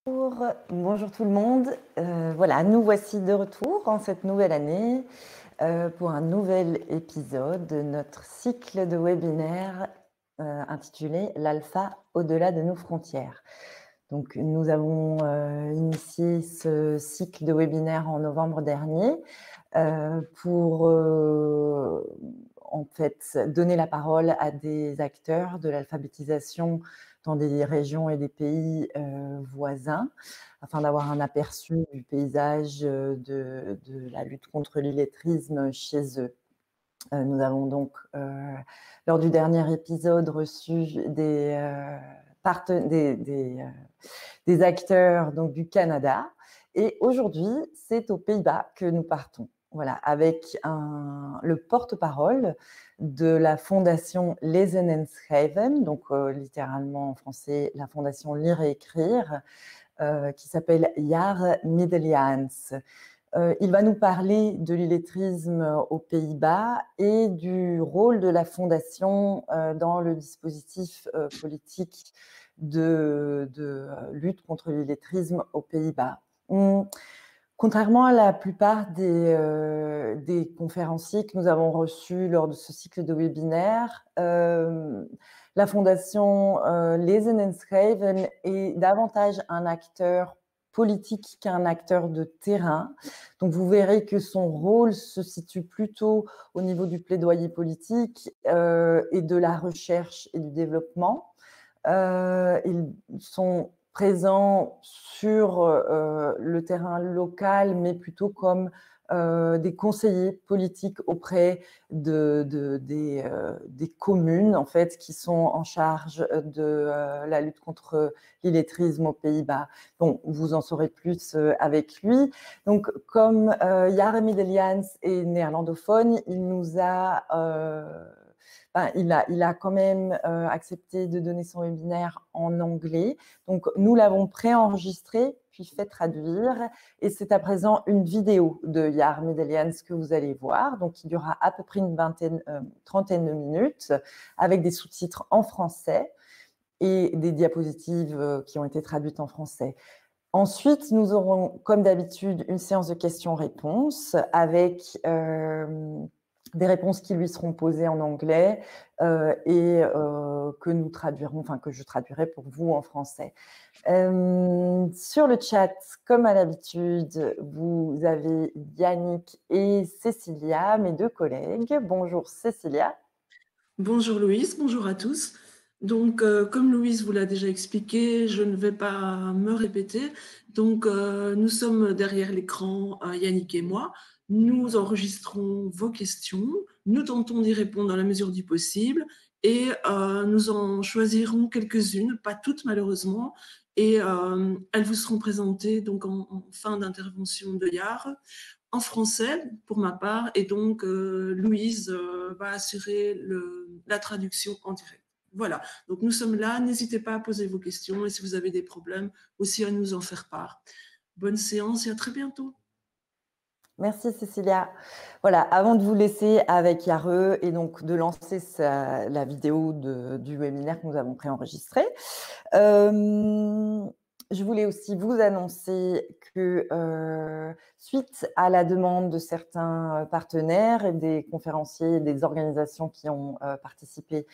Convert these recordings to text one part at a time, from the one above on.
Bonjour tout le monde. Voilà, nous voici de retour en cette nouvelle année pour un nouvel épisode de notre cycle de webinaires intitulé «L'alpha au-delà de nos frontières». Donc, nous avons initié ce cycle de webinaires en novembre dernier pour en fait donner la parole à des acteurs de l'alphabétisation dans des régions et des pays voisins, afin d'avoir un aperçu du paysage de la lutte contre l'illettrisme chez eux. Nous avons donc, lors du dernier épisode, reçu des acteurs donc, du Canada. Et aujourd'hui, c'est aux Pays-Bas que nous partons. Voilà, avec le porte-parole de la fondation Lezen en Schrijven, donc littéralement en français, la fondation Lire et Écrire, qui s'appelle Jaar Middeljaans. Il va nous parler de l'illettrisme aux Pays-Bas et du rôle de la fondation dans le dispositif politique de lutte contre l'illettrisme aux Pays-Bas. Contrairement à la plupart des conférenciers que nous avons reçus lors de ce cycle de webinaires, la fondation Lezen en Schrijven est davantage un acteur politique qu'un acteur de terrain. Donc, vous verrez que son rôle se situe plutôt au niveau du plaidoyer politique et de la recherche et du développement. Ils sont présents sur le terrain local, mais plutôt comme des conseillers politiques auprès des communes, en fait, qui sont en charge de la lutte contre l'illettrisme aux Pays-Bas. Bon, vous en saurez plus avec lui. Donc, comme Jaar Middeljaans est néerlandophone, il a quand même accepté de donner son webinaire en anglais. Donc, nous l'avons préenregistré, puis fait traduire. Et c'est à présent une vidéo de Jaar Middeljaans que vous allez voir, donc qui durera à peu près une trentaine de minutes, avec des sous-titres en français et des diapositives qui ont été traduites en français. Ensuite, nous aurons, comme d'habitude, une séance de questions-réponses avec des réponses qui lui seront posées en anglais et que nous traduirons, enfin que je traduirai pour vous en français. Sur le chat, comme à l'habitude, vous avez Yannick et Cécilia, mes deux collègues. Bonjour Cécilia. Bonjour Louise, bonjour à tous. Donc, comme Louise vous l'a déjà expliqué, je ne vais pas me répéter. Donc, nous sommes derrière l'écran, Yannick et moi. Nous enregistrons vos questions. Nous tentons d'y répondre dans la mesure du possible. Et nous en choisirons quelques-unes, pas toutes malheureusement. Et elles vous seront présentées donc en fin d'intervention de Jaar, en français pour ma part, et donc Louise va assurer la traduction en direct. Voilà, donc nous sommes là, n'hésitez pas à poser vos questions et si vous avez des problèmes, aussi à nous en faire part. Bonne séance et à très bientôt. Merci Cécilia. Voilà, avant de vous laisser avec Yare et donc de lancer la vidéo du webinaire que nous avons préenregistré, je voulais aussi vous annoncer que suite à la demande de certains partenaires et des conférenciers et des organisations qui ont participé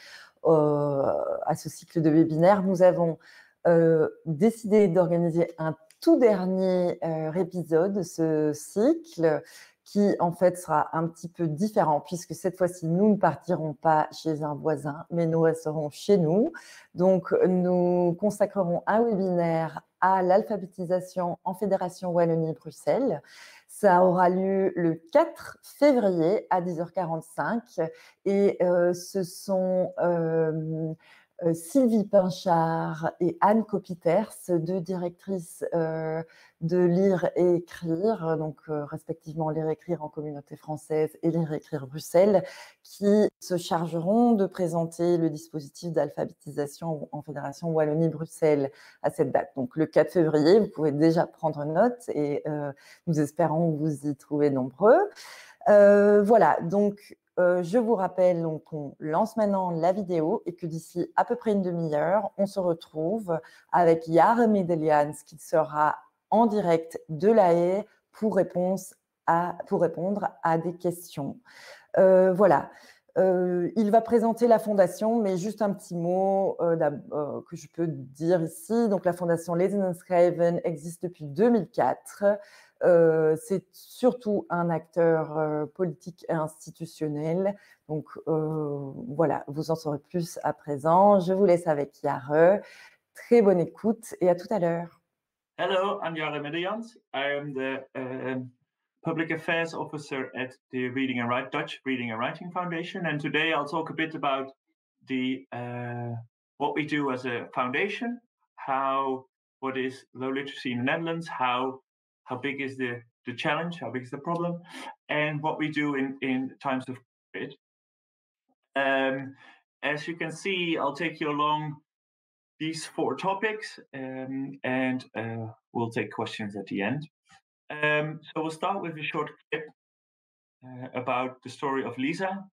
à ce cycle de webinaires, nous avons décidé d'organiser un tout dernier épisode de ce cycle qui en fait sera un petit peu différent puisque cette fois-ci nous ne partirons pas chez un voisin mais nous resterons chez nous. Donc nous consacrerons un webinaire à l'alphabétisation en Fédération Wallonie-Bruxelles. Ça aura lieu le 4 février à 10h45 et ce sont Sylvie Pinchard et Anne Copiters, deux directrices de Lire et Écrire, donc respectivement Lire et Écrire en Communauté française et Lire et Écrire Bruxelles, qui se chargeront de présenter le dispositif d'alphabétisation en Fédération Wallonie-Bruxelles à cette date. Donc le 4 février, vous pouvez déjà prendre note et nous espérons vous y trouver nombreux. Voilà, donc Je vous rappelle donc qu'on lance maintenant la vidéo et que d'ici à peu près une demi-heure, on se retrouve avec Jare Medelians qui sera en direct de La Haye pour répondre à des questions. Voilà. Il va présenter la fondation, mais juste un petit mot que je peux dire ici. Donc, la fondation Lezen en Schrijven existe depuis 2004. C'est surtout un acteur politique et institutionnel. Donc, voilà, vous en saurez plus à présent. Je vous laisse avec Jare. Très bonne écoute et à tout à l'heure. Hello, I'm Jare Medelians. I am the Public Affairs Officer at the Dutch Reading and Writing Foundation, and today I'll talk a bit about what we do as a foundation, what is low literacy in the Netherlands, how big is the challenge, how big is the problem, and what we do in times of COVID. As you can see, I'll take you along these 4 topics, and we'll take questions at the end. So we'll start with a short clip about the story of Lisa,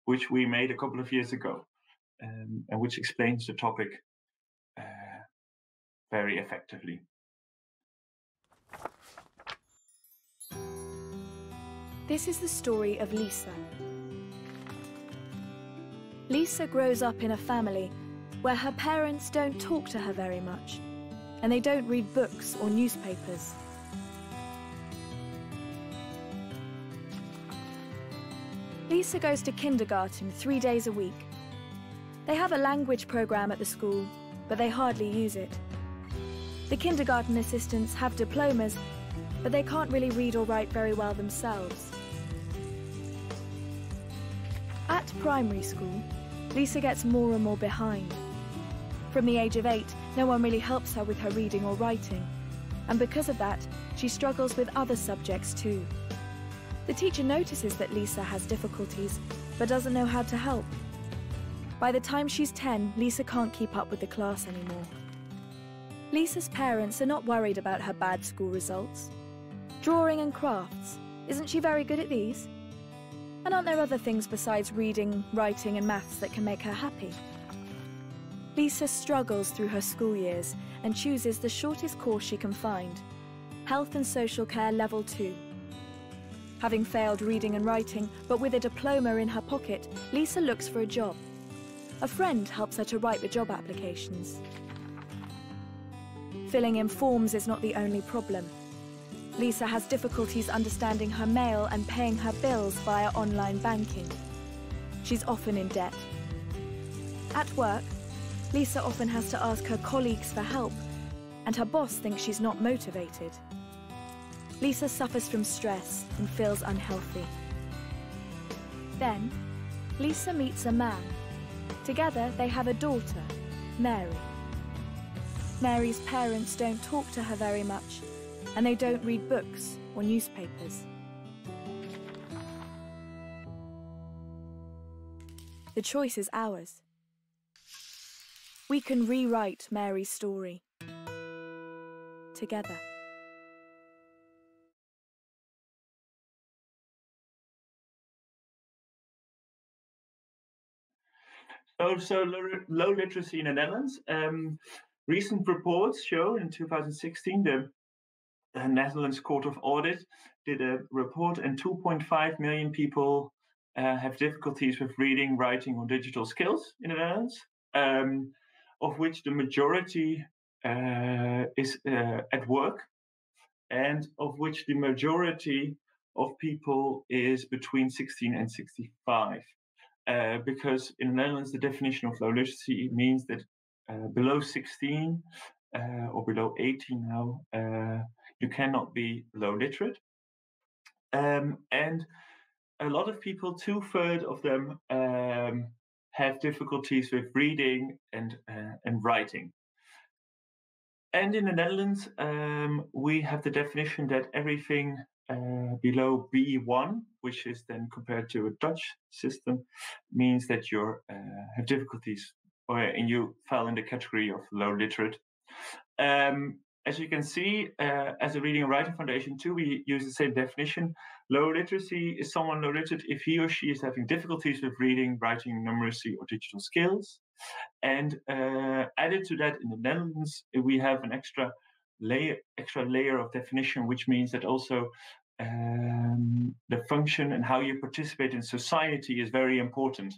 which we made a couple of years ago, and which explains the topic very effectively. This is the story of Lisa. Lisa grows up in a family where her parents don't talk to her very much, and they don't read books or newspapers. Lisa goes to kindergarten 3 days a week. They have a language program at the school, but they hardly use it. The kindergarten assistants have diplomas, but they can't really read or write very well themselves. At primary school, Lisa gets more and more behind. From the age of 8, no one really helps her with her reading or writing, and because of that, she struggles with other subjects too. The teacher notices that Lisa has difficulties, but doesn't know how to help. By the time she's 10, Lisa can't keep up with the class anymore. Lisa's parents are not worried about her bad school results. Drawing and crafts, isn't she very good at these? And aren't there other things besides reading, writing and maths that can make her happy? Lisa struggles through her school years and chooses the shortest course she can find, Health and Social Care Level 2. Having failed reading and writing, but with a diploma in her pocket, Lisa looks for a job. A friend helps her to write the job applications. Filling in forms is not the only problem. Lisa has difficulties understanding her mail and paying her bills via online banking. She's often in debt. At work, Lisa often has to ask her colleagues for help, and her boss thinks she's not motivated. Lisa suffers from stress and feels unhealthy. Then, Lisa meets a man. Together, they have a daughter, Mary. Mary's parents don't talk to her very much, and they don't read books or newspapers. The choice is ours. We can rewrite Mary's story together. So low literacy in the Netherlands. Recent reports show in 2016 the Netherlands Court of Audit did a report, and 2.5 million people have difficulties with reading, writing, or digital skills in the Netherlands, of which the majority is at work, and of which the majority of people is between 16 and 65. Because in the Netherlands, the definition of low literacy means that below 16 or below 18 now, you cannot be low literate. And a lot of people, 2/3 of them, have difficulties with reading and writing. And in the Netherlands, we have the definition that everything below B1, which is then compared to a Dutch system, means that you have difficulties, and you fell in the category of low literate. as you can see, as a Reading and Writing Foundation too, we use the same definition. Low literacy is someone low literate if he or she is having difficulties with reading, writing, numeracy, or digital skills. And added to that, in the Netherlands, we have an extra layer of definition, which means that also the function and how you participate in society is very important.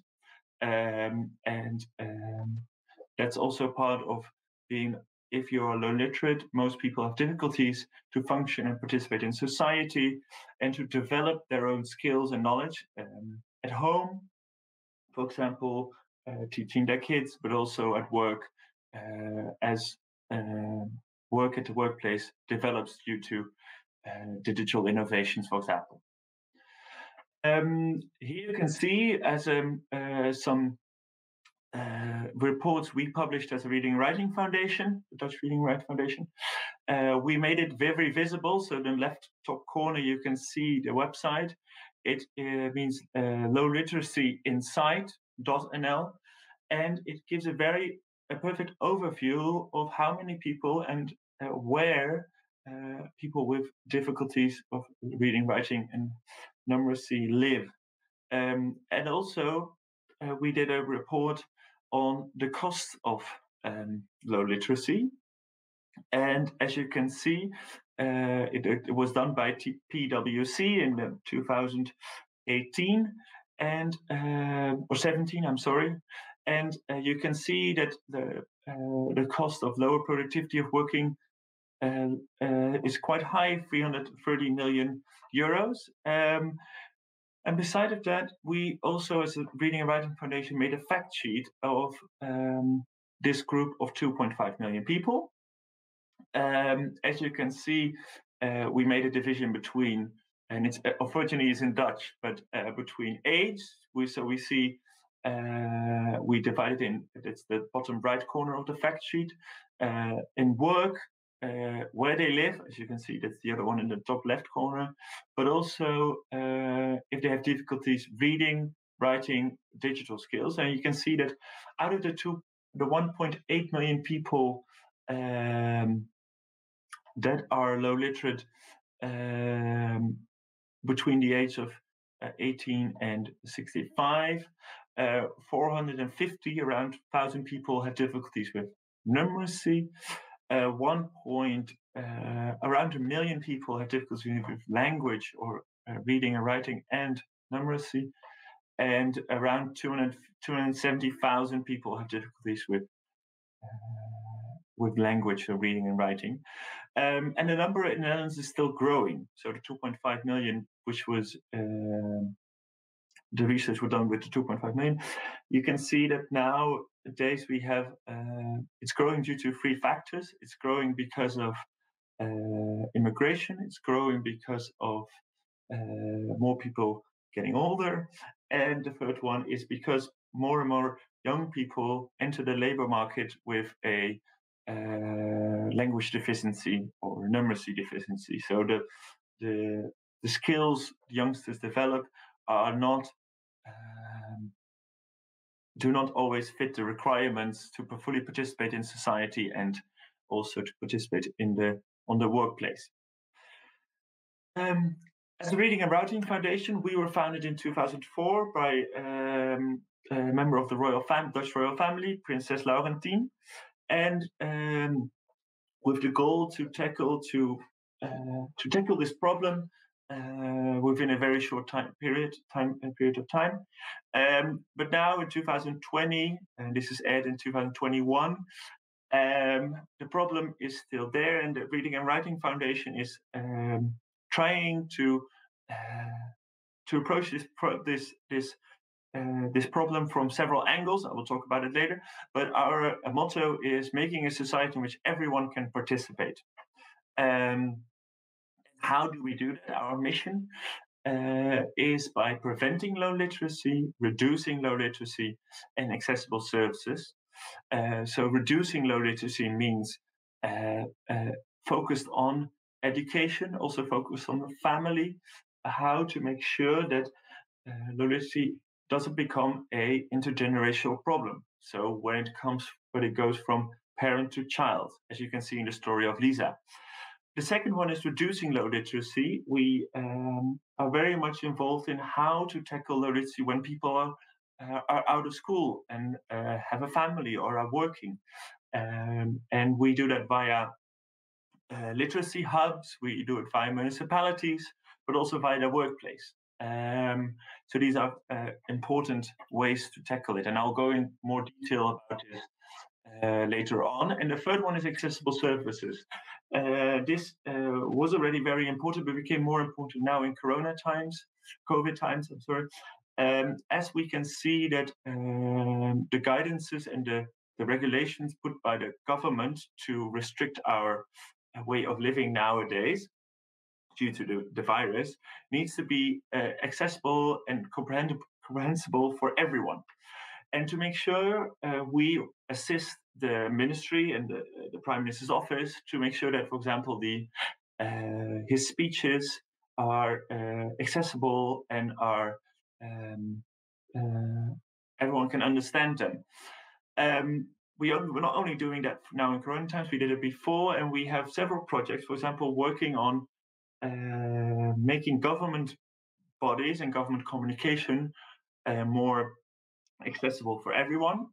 That's also part of being, if you're low literate, most people have difficulties to function and participate in society and to develop their own skills and knowledge at home, for example, teaching their kids, but also at work as work at the workplace develops due to digital innovations, for example. Here you can see as some reports we published as a Reading and Writing Foundation, the Dutch Reading and Writing Foundation. We made it very visible. So in the left top corner, you can see the website. It means low literacy insight.nl, and it gives a perfect overview of how many people and where people with difficulties of reading, writing, and numeracy live. And also, we did a report on the cost of low literacy. And as you can see, it was done by PwC in 2018 and or 17, I'm sorry. And you can see that the cost of lower productivity of working is quite high, 330 million euros. And beside of that, we also, as a Reading and Writing Foundation, made a fact sheet of this group of 2.5 million people. As you can see, we made a division between, and it's unfortunately is in Dutch, but between age. We see we divided in, it's the bottom right corner of the fact sheet, in work, where they live, as you can see, that's the other one in the top left corner, but also if they have difficulties reading, writing, digital skills. And you can see that out of the 1.8 million people that are low literate between the age of 18 and 65, 450, around 1,000 people have difficulties with numeracy. Around 1 million people have difficulties with language or reading and writing and numeracy, and around 270,000 people have difficulties with language, so reading and writing. And the number in the Netherlands is still growing. So the 2.5 million, which was the research were done with the 2.5 million, you can see that nowadays we have, it's growing due to 3 factors. It's growing because of immigration. It's growing because of more people getting older. And the third one is because more and more young people enter the labor market with a language deficiency or numeracy deficiency. So the skills youngsters develop are do not always fit the requirements to fully participate in society and also to participate on the workplace. As the Reading and Writing Foundation, we were founded in 2004 by a member of the Dutch royal family, Princess Laurentien, and with the goal to tackle this problem within a very short period of time. But now in 2020, and this is aired in 2021, the problem is still there, and the Reading and Writing Foundation is trying to approach this problem from several angles. I will talk about it later. But our motto is making a society in which everyone can participate. How do we do that? Our mission is by preventing low literacy, reducing low literacy, and accessible services. So reducing low literacy means focused on education, also focused on the family, how to make sure that low literacy doesn't become an intergenerational problem. So when it goes from parent to child, as you can see in the story of Lisa. The second one is reducing low literacy. We are very much involved in how to tackle low literacy when people are out of school and have a family or are working. And we do that via literacy hubs, we do it via municipalities, but also via the workplace. So these are important ways to tackle it. And I'll go in more detail about this later on. And the third one is accessible services. This was already very important, but became more important now in COVID times, I'm sorry. As we can see that the guidances and the regulations put by the government to restrict our way of living nowadays due to the virus needs to be accessible and comprehensible for everyone. And to make sure we assist the ministry and the Prime Minister's office to make sure that, for example, his speeches are accessible and are everyone can understand them. We're not only doing that now in Corona times, we did it before, and we have several projects, for example, working on making government bodies and government communication more accessible for everyone.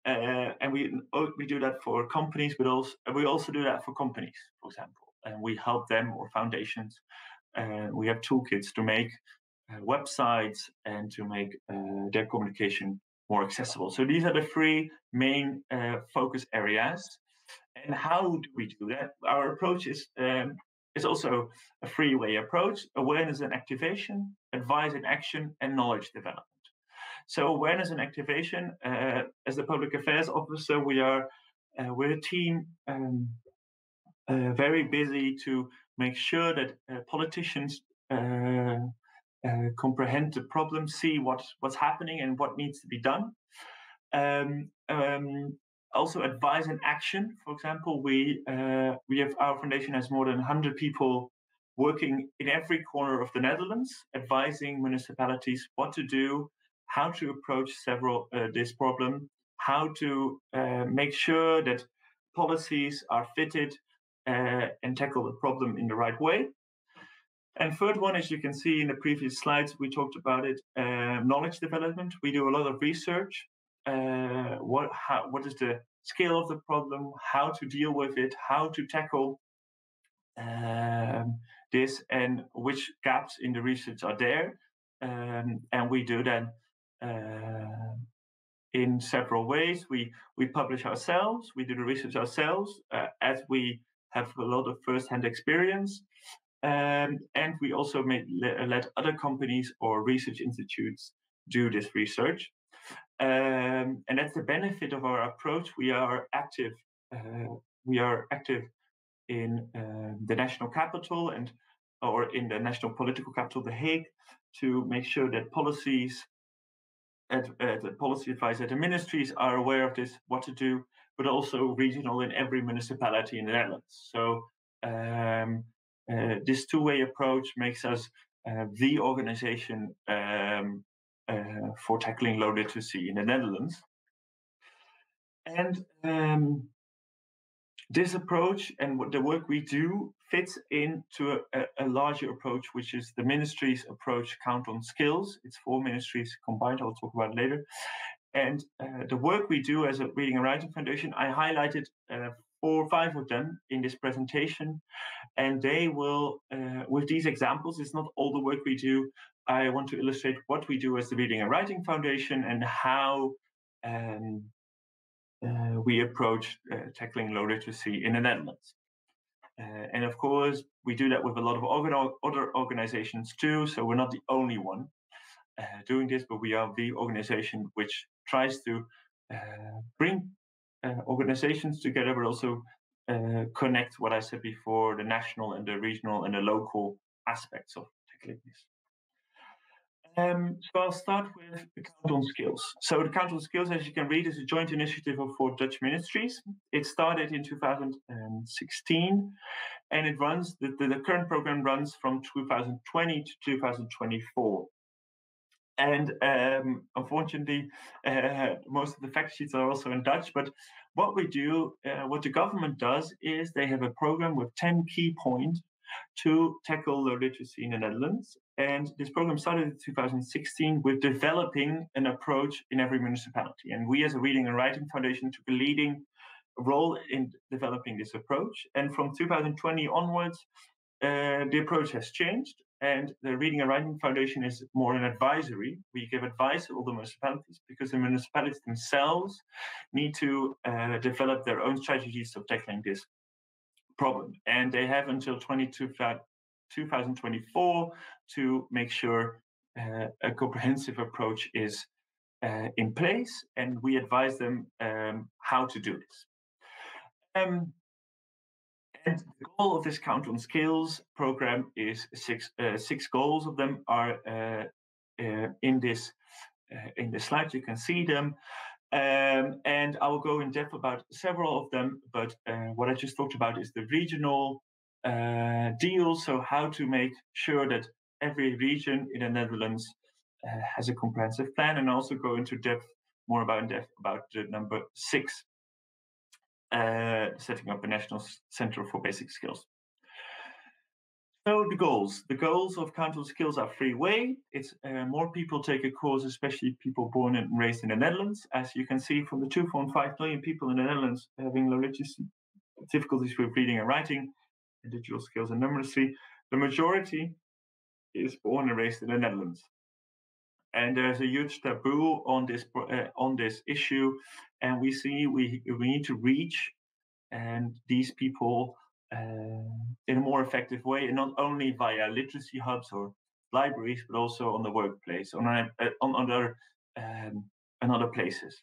And we do that for companies, but we also do that for companies, for example. And we help them or foundations. We have toolkits to make websites and to make their communication more accessible. So these are the three main focus areas. And how do we do that? Our approach is also a three-way approach: awareness and activation, advice and action, and knowledge development. So awareness and activation, as the public affairs officer, we're a team very busy to make sure that politicians comprehend the problem, see what's happening and what needs to be done. Also advice and action. For example, we have, our foundation has more than 100 people working in every corner of the Netherlands, advising municipalities what to do, how to approach this problem, how to make sure that policies are fitted and tackle the problem in the right way. And third one, as you can see in the previous slides, we talked about it, knowledge development. We do a lot of research. What is the scale of the problem, how to deal with it, how to tackle this, and which gaps in the research are there. And we do that in several ways. We publish ourselves, we do the research ourselves, as we have a lot of first-hand experience. And we also let other companies or research institutes do this research. And that's the benefit of our approach. We are active. In the national capital or in the national political capital, The Hague, to make sure that policies the policy advisor, the ministries are aware of this, what to do, but also regional in every municipality in the Netherlands. So this two-way approach makes us the organization for tackling low literacy in the Netherlands. And this approach and the work we do fits into a larger approach, which is the ministry's approach, Count on Skills. It's 4 ministries combined. I'll talk about it later. And the work we do as a Reading and Writing Foundation, I highlighted 4 or 5 of them in this presentation. And they will, with these examples, it's not all the work we do. I want to illustrate what we do as the Reading and Writing Foundation and how we approach tackling low literacy in the Netherlands. And of course, we do that with a lot of other organizations too. So we're not the only one doing this, but we are the organization which tries to bring organizations together, but also connect what I said before, the national and the regional and the local aspects of tackling this. So I'll start with the Count on Skills. So the Count on Skills, as you can read, is a joint initiative of 4 Dutch ministries. It started in 2016, and it runs, the current program runs from 2020 to 2024. And unfortunately, most of the fact sheets are also in Dutch. But what we do, what the government does, is they have a program with 10 key points to tackle low literacy in the Netherlands. And this program started in 2016 with developing an approach in every municipality. And we, as a Reading and Writing Foundation, took a leading role in developing this approach. And from 2020 onwards, the approach has changed, and the Reading and Writing Foundation is more an advisory. We give advice to all the municipalities because the municipalities themselves need to develop their own strategies of tackling this problem. And they have until 2024 to make sure a comprehensive approach is in place, and we advise them how to do this. And the goal of this Count on Skills program is six goals of them are in this slide. You can see them. And I will go in depth about several of them, but what I just talked about is the regional deal. So how to make sure that every region in the Netherlands has a comprehensive plan, and also go into depth about the number 6. Setting up a national center for basic skills. So the goals of Count on Skills are three-way. It's more people take a course, especially people born and raised in the Netherlands. As you can see from the 2.5 million people in the Netherlands having low literacy, difficulties with reading and writing, and digital skills and numeracy, the majority is born and raised in the Netherlands. And there's a huge taboo on this issue, and we see we need to reach these people in a more effective way, and not only via literacy hubs or libraries, but also on the workplace, on other places.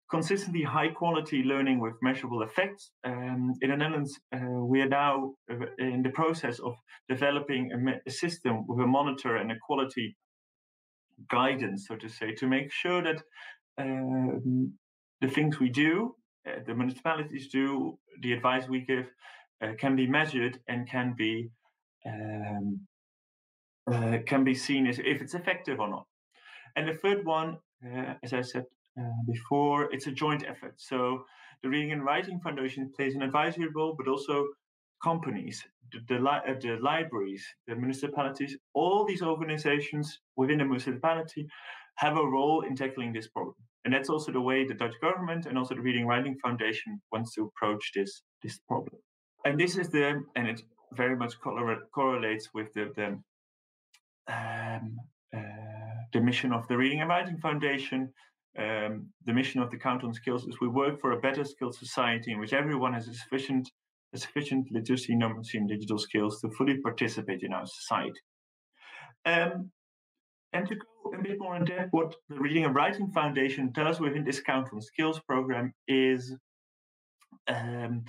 Consistently high quality learning with measurable effects. In the Netherlands, we are now in the process of developing a system with a monitor and a quality guidance, so to say, to make sure that the things we do, the municipalities do, the advice we give can be measured and can be seen as if it's effective or not. And the third one, as I said before, it's a joint effort. So the Reading and Writing Foundation plays an advisory role, but also companies, the libraries, the municipalities, all these organizations within the municipality have a role in tackling this problem. And that's also the way the Dutch government and also the Reading and Writing Foundation wants to approach this problem. And this is and it very much correlates with the mission of the Reading and Writing Foundation. The mission of the Count on Skills is we work for a better skilled society in which everyone has a sufficient literacy, numeracy, and digital skills to fully participate in our society. And to go a bit more in depth, what the Reading and Writing Foundation does within this Count on Skills program is the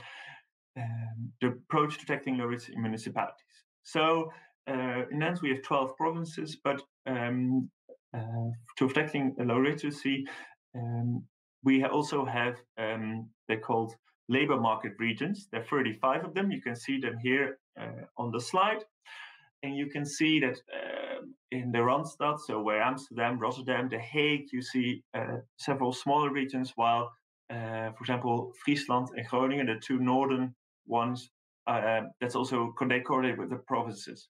approach to tackling low literacy in municipalities. So in Netherlands, we have 12 provinces, but to tackling low literacy, we also have, they're called labor market regions. There are 35 of them. You can see them here on the slide. And you can see that in the Randstad, so where Amsterdam, Rotterdam, The Hague, you see several smaller regions, while, for example, Friesland and Groningen, the two northern ones, that's also they correlate with the provinces.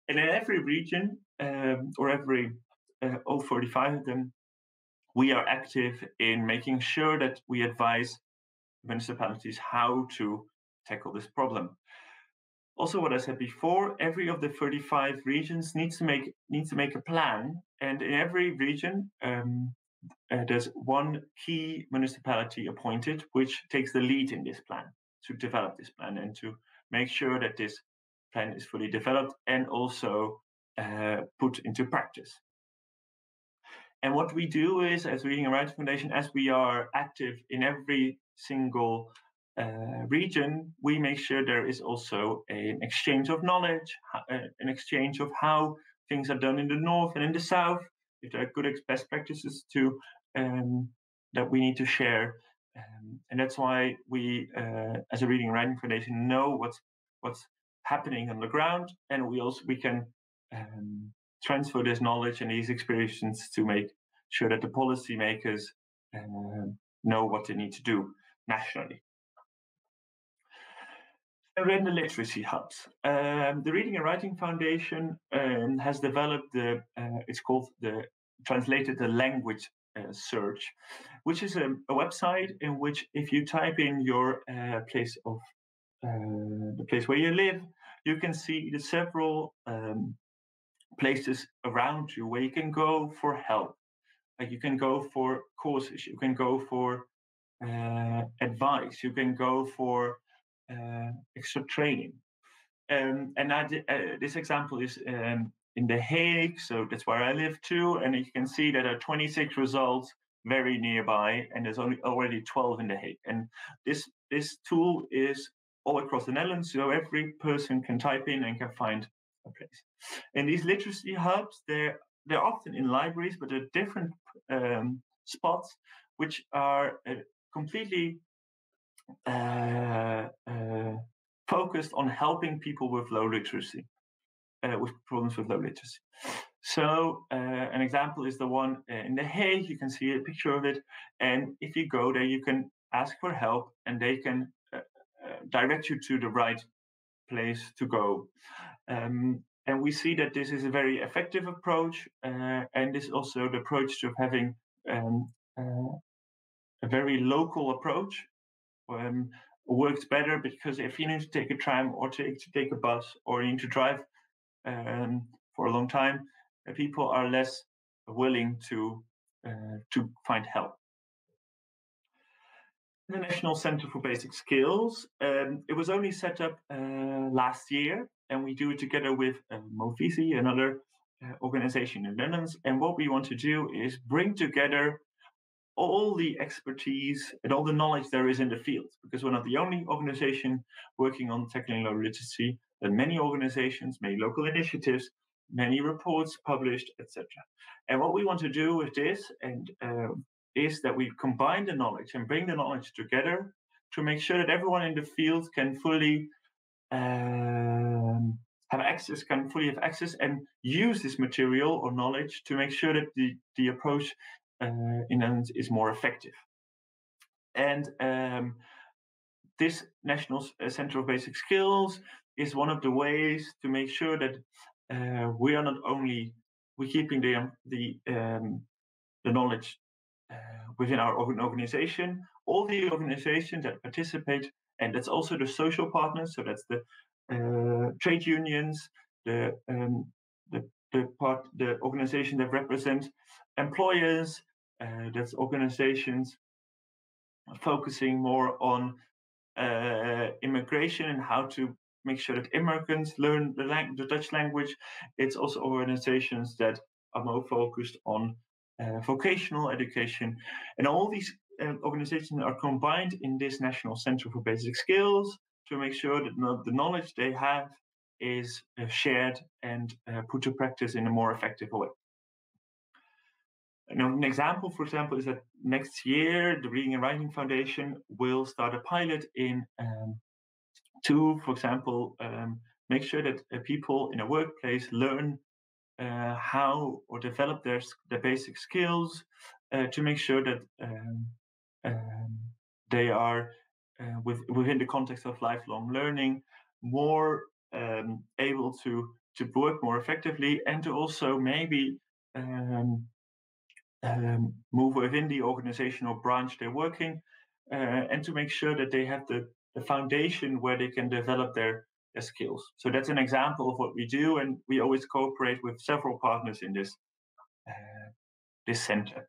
And in every region, all 45 of them, we are active in making sure that we advise municipalities how to tackle this problem. Also, what I said before, every of the 35 regions needs to make a plan, and in every region, there's one key municipality appointed, which takes the lead in this plan to develop this plan and to make sure that this plan is fully developed and also put into practice. And what we do is, as Reading and Writing Foundation, as we are active in every single region, we make sure there is also an exchange of knowledge, an exchange of how things are done in the north and in the south, if there are good best practices that we need to share. And that's why we, as a Reading and Writing Foundation, know what's happening on the ground, and we can transfer this knowledge and these experiences to make sure that the policymakers know what they need to do nationally. And then the literacy hubs. The Reading and Writing Foundation has developed it's called translated the language search, which is a website in which if you type in your place of the place where you live, you can see the several places around you where you can go for help. Like you can go for courses, you can go for advice, you can go for extra training. And this example is in The Hague, so that's where I live too. And you can see that there are 26 results very nearby, and there's already 12 in The Hague. And this tool is all across the Netherlands, so every person can type in and can find a place. And these literacy hubs, they're often in libraries, but they're different spots which are completely focused on helping people with low literacy, with problems with low literacy. So an example is the one in The Hague. You can see a picture of it, and if you go there, you can ask for help, and they can direct you to the right place to go. And we see that this is a very effective approach, and this is also the approach of having a very local approach. Works better because if you need to take a tram or to take a bus or you need to drive for a long time, people are less willing to find help. The National Center for Basic Skills, it was only set up last year, and we do it together with Movisie, another organization in the Netherlands. And what we want to do is bring together all the expertise and all the knowledge there is in the field, because we're not the only organization working on tackling low literacy. There are many organizations, many local initiatives, many reports published, etc. And what we want to do with this is that we combine the knowledge and bring the knowledge together to make sure that everyone in the field can fully have access and use this material or knowledge to make sure that the approach in Netherlands is more effective. And this National Center of Basic Skills is one of the ways to make sure that we are not only keeping the knowledge within our organization, all the organizations that participate, and that's also the social partners. So that's the trade unions, the organization that represent employers. That's organizations focusing more on immigration and how to make sure that immigrants learn the Dutch language. It's also organizations that are more focused on vocational education. And all these organizations are combined in this National Center for Basic Skills to make sure that the knowledge they have is shared and put to practice in a more effective way. An example, for example, is that next year, the Reading and Writing Foundation will start a pilot to, for example, make sure that people in a workplace learn how or develop their basic skills to make sure that they are within the context of lifelong learning more able to work more effectively, and to also maybe move within the organization or branch they're working, and to make sure that they have the foundation where they can develop their skills. So that's an example of what we do, and we always cooperate with several partners in this center.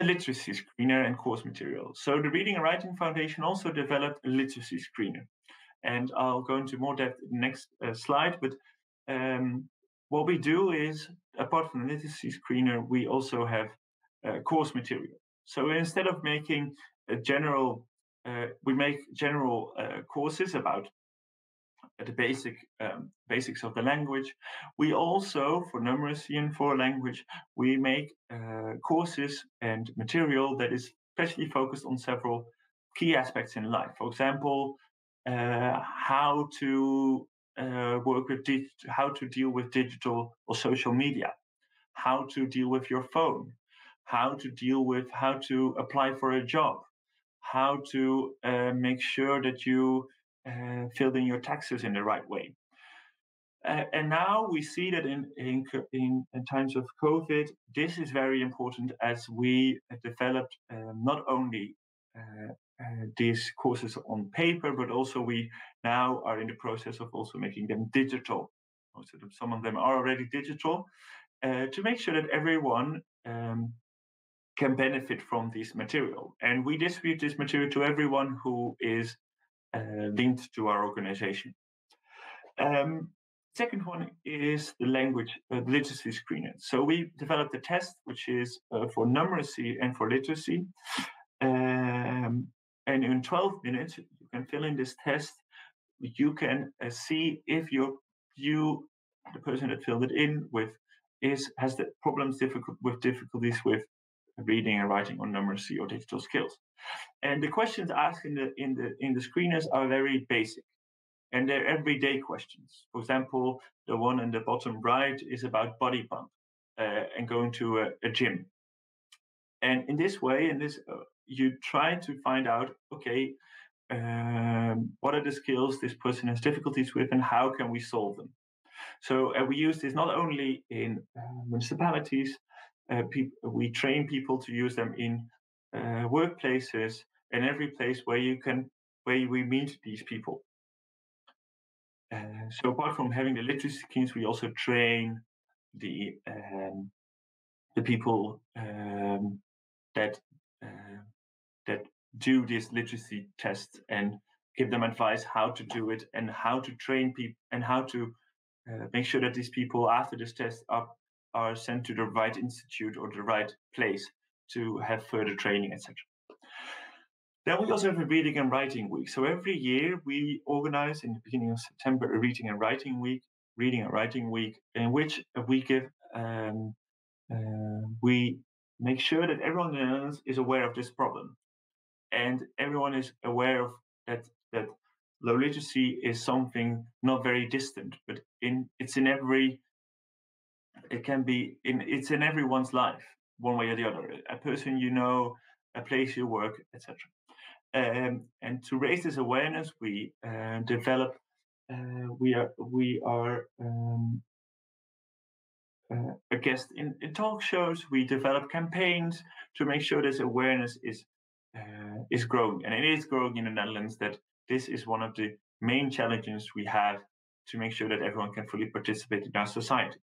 A literacy screener and course material. So the Reading and Writing Foundation also developed a literacy screener, and I'll go into more depth in the next slide. But what we do is, apart from the literacy screener, we also have course material. So instead of making we make general courses about the basics of the language. We also, for numeracy and for language, we make courses and material that is especially focused on several key aspects in life. For example, how to work with how to deal with digital or social media, how to deal with your phone, how to apply for a job, how to make sure that you filled in your taxes in the right way. And now we see that in times of COVID, this is very important as we developed not only these courses on paper, but also we now are in the process of also making them digital. Most of them, some of them are already digital, to make sure that everyone can benefit from this material. And we distribute this material to everyone who is linked to our organization. Second one is the language literacy screener. So we developed a test which is for numeracy and for literacy. And in 12 minutes, you can fill in this test. You can see if the person that filled it in has the difficulties with reading and writing or numeracy or digital skills. And the questions asked in the screeners are very basic. And they're everyday questions. For example, the one in the bottom right is about body pump and going to a gym. And in this way, you try to find out, okay, what are the skills this person has difficulties with and how can we solve them? So we use this not only in municipalities, we train people to use them in workplaces and every place where we meet these people. So apart from having the literacy schemes, we also train the people that do this literacy test and give them advice how to do it and how to train people and how to make sure that these people after this test are sent to the right institute or the right place to have further training, etc. Then we also have a reading and writing week. So every year we organize in the beginning of September a reading and writing week, in which we make sure that everyone in the Netherlands is aware of this problem, and everyone is aware of that low literacy is something not very distant, but it's in everyone's life, one way or the other. A person you know, a place you work, etc. And to raise this awareness, we develop. We are a guest in talk shows. We develop campaigns to make sure this awareness is growing, and it is growing in the Netherlands. That this is one of the main challenges we have to make sure that everyone can fully participate in our society.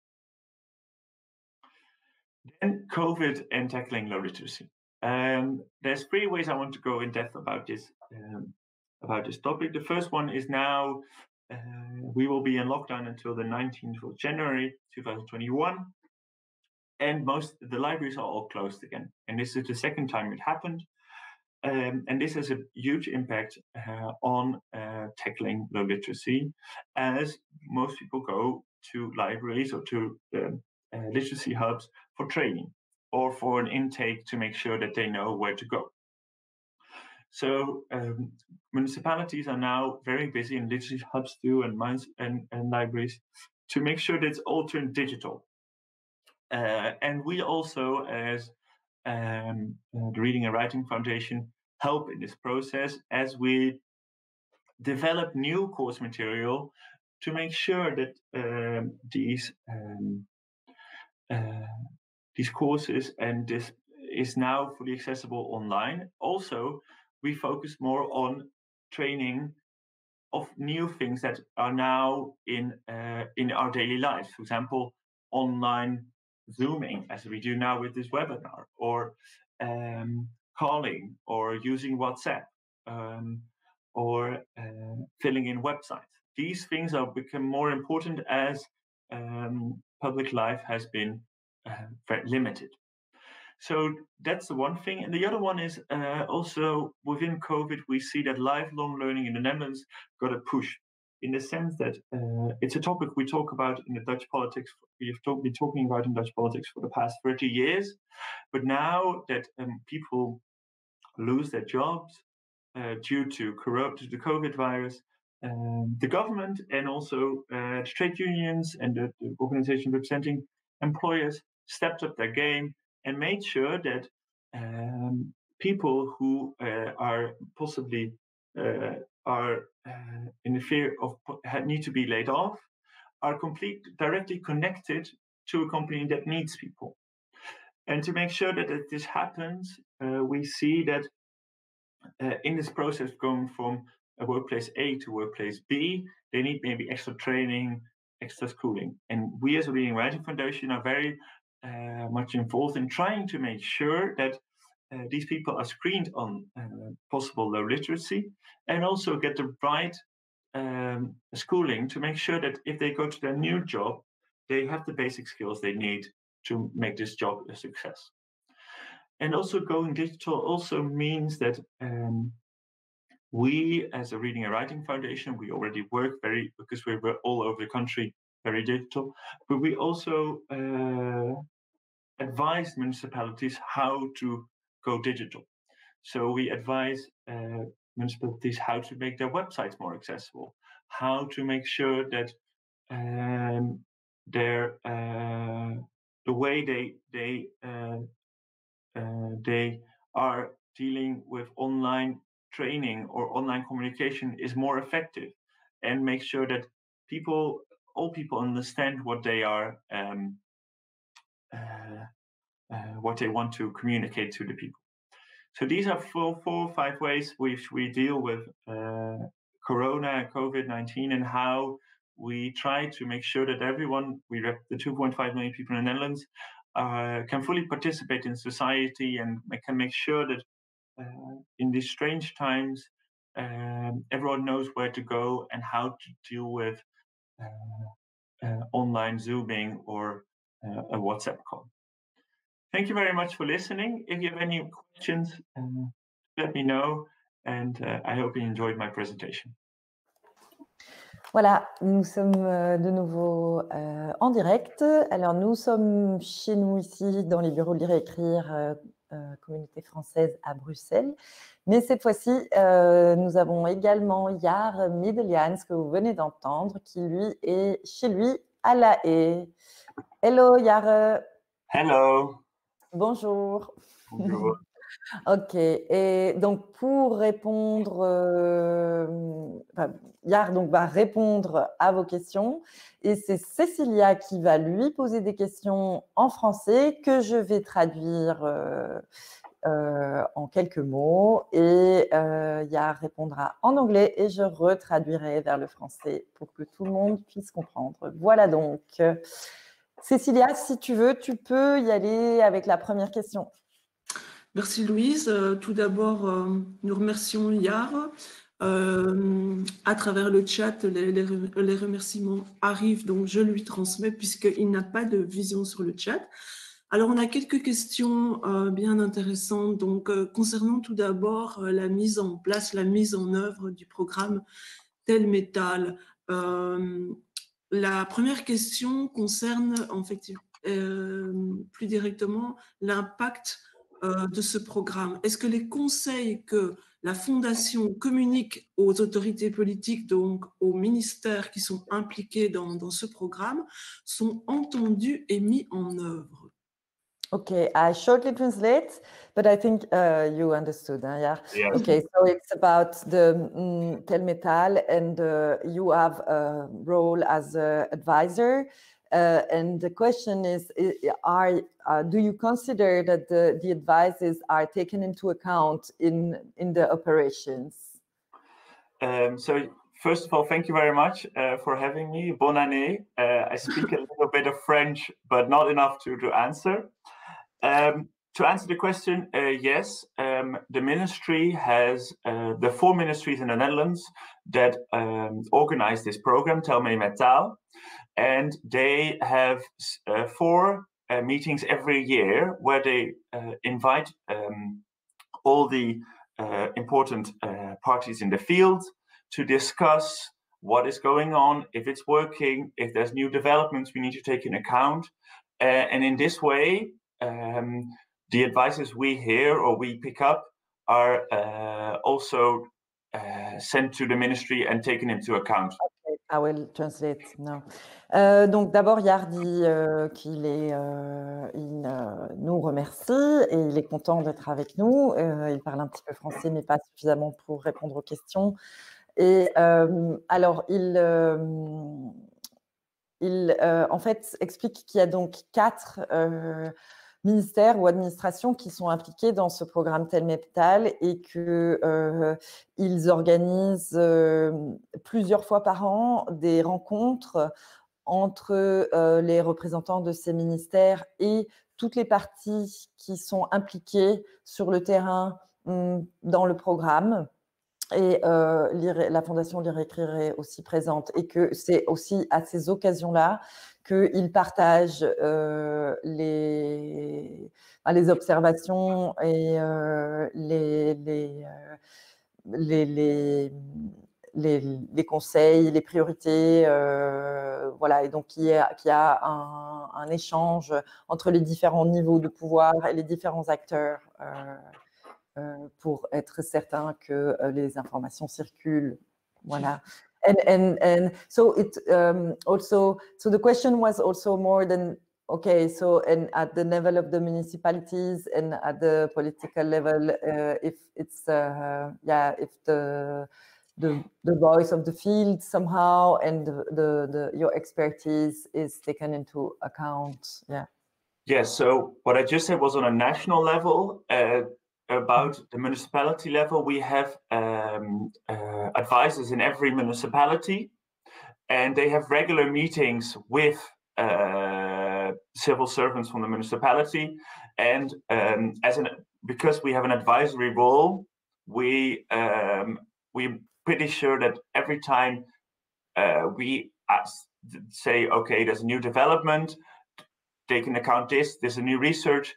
Then COVID and tackling low literacy. There's 3 ways I want to go in depth about this topic. The first one is now we will be in lockdown until the 19th of January 2021, and the libraries are all closed again. And this is the second time it happened, and this has a huge impact on tackling low literacy, as most people go to libraries or to literacy hubs for training or for an intake to make sure that they know where to go. So municipalities are now very busy, and literacy hubs too, and libraries, to make sure that it's all turned digital. And we also, as the Reading and Writing Foundation, help in this process as we develop new course material to make sure that these courses and this is now fully accessible online. Also, we focus more on training of new things that are now in our daily lives. For example, online Zooming, as we do now with this webinar, or calling, or using WhatsApp, or filling in websites. These things are become more important as public life has been very limited. So that's the one thing. And the other one is also within COVID, we see that lifelong learning in the Netherlands got a push, in the sense that it's a topic we talk about in the Dutch politics. We have been talking about in Dutch politics for the past 30 years. But now that people lose their jobs due to the COVID virus, the government and also the trade unions and the organizations representing employers stepped up their game and made sure that people who are possibly are in the fear of need to be laid off are directly connected to a company that needs people. And to make sure that this happens, we see that in this process going from a workplace A to workplace B, they need maybe extra training, extra schooling. And we as a Reading and Writing Foundation are very much involved in trying to make sure that these people are screened on possible low literacy and also get the right schooling to make sure that if they go to their new job, they have the basic skills they need to make this job a success. And also going digital also means that we, as a Reading and Writing Foundation, we already work because we're all over the country, very digital, but we also advise municipalities how to go digital. So we advise municipalities how to make their websites more accessible, how to make sure that the way they are dealing with online training or online communication is more effective, and make sure that all people understand what they are, what they want to communicate to the people. So these are four or five ways which we deal with Corona and COVID-19, and how we try to make sure that everyone, the 2.5 million people in the Netherlands, can fully participate in society and can make sure that in these strange times, everyone knows where to go and how to deal with online Zooming or a WhatsApp call. Thank you very much for listening. If you have any questions, let me know, and I hope you enjoyed my presentation. Voilà, nous sommes de nouveau en direct. Alors, nous sommes chez nous ici dans les bureaux de Lire et Écrire, communauté française à Bruxelles. Mais cette fois-ci, nous avons également Jaar Middeljans, que vous venez d'entendre, qui lui est chez lui à La Haye. Hello Jaar. Hello. Bonjour. Bonjour. Ok, et donc pour répondre, Jaar donc va répondre à vos questions, et c'est Cécilia qui va lui poser des questions en français que je vais traduire en quelques mots, et Jaar répondra en anglais et je retraduirai vers le français pour que tout le monde puisse comprendre. Voilà donc. Cécilia, si tu veux, tu peux y aller avec la première question. Merci Louise. Tout d'abord, nous remercions Jaar. À travers le chat, les remerciements arrivent, donc je lui transmets puisqu'il n'a pas de vision sur le chat. Alors, on a quelques questions bien intéressantes. Donc, concernant tout d'abord la mise en place, la mise en œuvre du programme Tel Métal. La première question concerne en fait plus directement l'impact de ce programme. Est-ce que les conseils que la Fondation communique aux autorités politiques, donc aux ministères qui sont impliqués dans ce programme, sont entendus et mis en œuvre? Okay, I shortly translate, but I think you understood, yeah? Yes. Okay, so it's about the Tel Métal, and you have a role as an advisor. And the question is, do you consider that the advices are taken into account in the operations? So first of all, thank you very much for having me. Bonne année. I speak a little bit of French, but not enough to answer. To answer the question, yes, the ministry has the 4 ministries in the Netherlands that organize this program, Tel Métal, and they have 4 meetings every year where they invite all the important parties in the field to discuss what is going on, if it's working, if there's new developments we need to take in account. And in this way, the advices we hear or we pick up are also sent to the ministry and taken into account. Okay, I will translate now. Donc d'abord, Yard dit qu'il nous remercie et il est content d'être avec nous. Il parle un petit peu français, mais pas suffisamment pour répondre aux questions. Et alors, il en fait explique qu'il y a donc 4 ministères ou administrations qui sont impliqués dans ce programme Tel-Métal et qu'ils organisent plusieurs fois par an des rencontres entre les représentants de ces ministères et toutes les parties qui sont impliquées sur le terrain dans le programme. Et la Fondation Lire et Écrire est aussi présente et que c'est aussi à ces occasions-là qu'ils partagent les observations et les conseils, les priorités, voilà, et donc qu'il y a un échange entre les différents niveaux de pouvoir et les différents acteurs pour être certain que les informations circulent. Voilà. And so it also, so the question was also more than, okay, so and at the level of the municipalities and at the political level, if it's if the voice of the field somehow and your expertise is taken into account. Yeah. Yes. So what I just said was on a national level. About the municipality level, we have advisors in every municipality, and they have regular meetings with civil servants from the municipality. And because we have an advisory role, we're pretty sure that every time we say, okay, there's a new development, take into account there's a new research.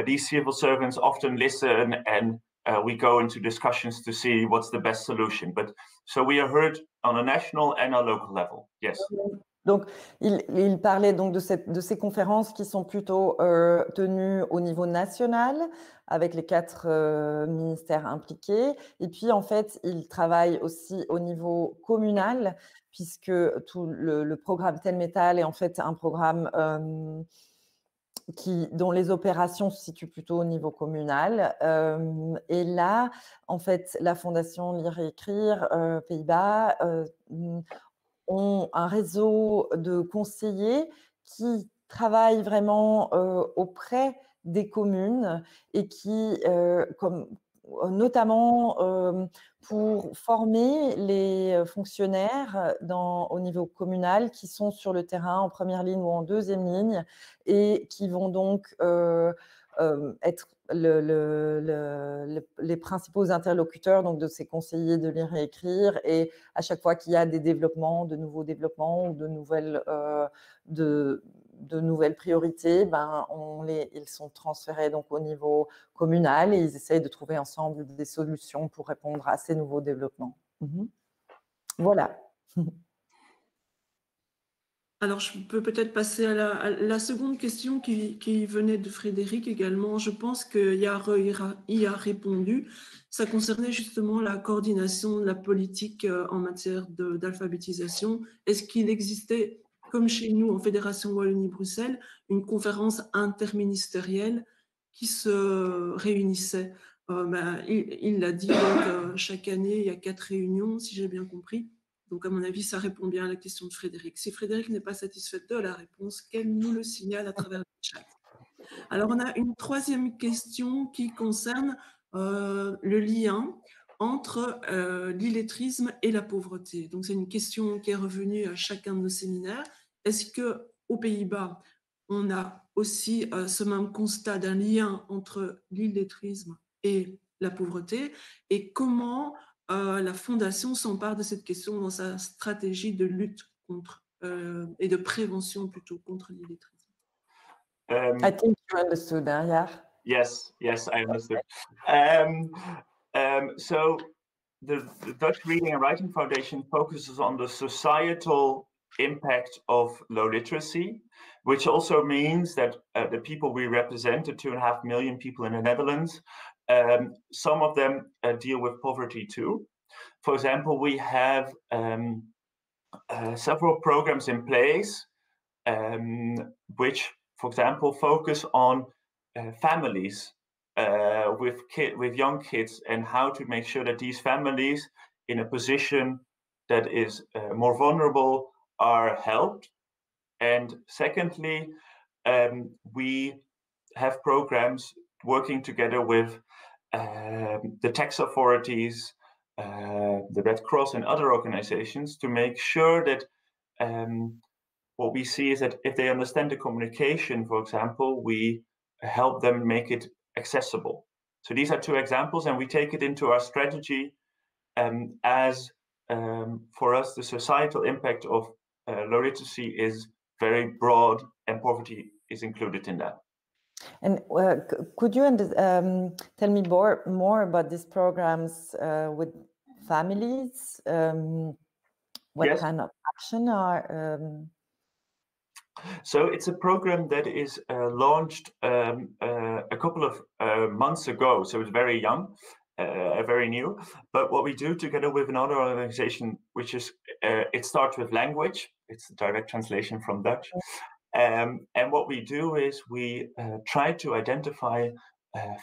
These civil servants often listen and we go into discussions to see what's the best solution. But so we are heard on a national and a local level. Yes. Donc, il parlait donc de ces conférences qui sont plutôt tenues au niveau national avec les 4 ministères impliqués. Et puis, en fait, il travaille aussi au niveau communal puisque tout le programme Tel-Métal est en fait un programme dont les opérations se situent plutôt au niveau communal. Et là, en fait, la Fondation Lire et Écrire Pays-Bas ont un réseau de conseillers qui travaillent vraiment auprès des communes et qui, notamment pour former les fonctionnaires au niveau communal qui sont sur le terrain en première ligne ou en deuxième ligne et qui vont donc être les principaux interlocuteurs donc, de ces conseillers de lire et écrire. Et à chaque fois qu'il y a des développements, de nouveaux développements ou de nouvelles priorités, ils sont transférés donc, au niveau communal et ils essayent de trouver ensemble des solutions pour répondre à ces nouveaux développements. Voilà. Alors, je peux peut-être passer à la seconde question qui venait de Frédéric également. Je pense que Yare y a répondu. Ça concernait justement la coordination de la politique en matière d'alphabétisation. Est-ce qu'il existait, comme chez nous en Fédération Wallonie-Bruxelles, une conférence interministérielle qui se réunissait? Il l'a dit, donc, chaque année, il y a 4 réunions, si j'ai bien compris. Donc, à mon avis, ça répond bien à la question de Frédéric. Si Frédéric n'est pas satisfaite de la réponse, qu'elle nous le signale à travers le chat. Alors, on a une troisième question qui concerne le lien entre l'illettrisme et la pauvreté. Donc, c'est une question qui est revenue à chacun de nos séminaires. Est-ce qu'aux Pays-Bas, on a aussi ce même constat d'un lien entre l'illettrisme et la pauvreté? Et comment la Fondation s'empare de cette question dans sa stratégie de lutte contre et de prévention plutôt contre l'illettrisme? I think you understood, yeah. Yes, I understood. So the Dutch Reading and Writing Foundation focuses on the societal impact of low literacy, which also means that the people we represent, the 2.5 million people in the Netherlands, some of them deal with poverty too. For example, we have several programs in place which, for example, focus on families with young kids and how to make sure that these families in a position that is more vulnerable are helped. And secondly, we have programs working together with the tax authorities, the Red Cross and other organizations to make sure that what we see is that if they understand the communication, for example, we help them make it accessible. So these are two examples, and we take it into our strategy as for us, the societal impact of low literacy is very broad, and poverty is included in that. And could you tell me more about these programs with families? What kind of action are? So it's a program that is launched a couple of months ago. So it's very young, very new. But what we do together with another organization, which is, it starts with language. It's a direct translation from Dutch. And what we do is we try to identify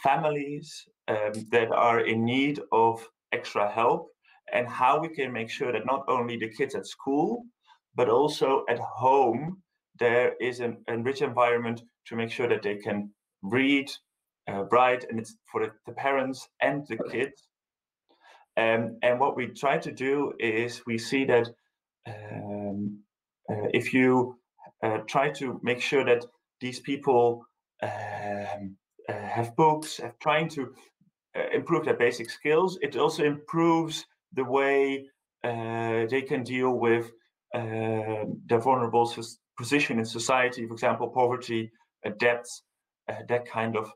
families that are in need of extra help, and how we can make sure that not only the kids at school, but also at home, there is an enriched environment to make sure that they can read, write, and it's for the parents and the kids. And what we try to do is we see that if you try to make sure that these people have books, trying to improve their basic skills, it also improves the way they can deal with their vulnerable position in society, for example, poverty, debts, that kind of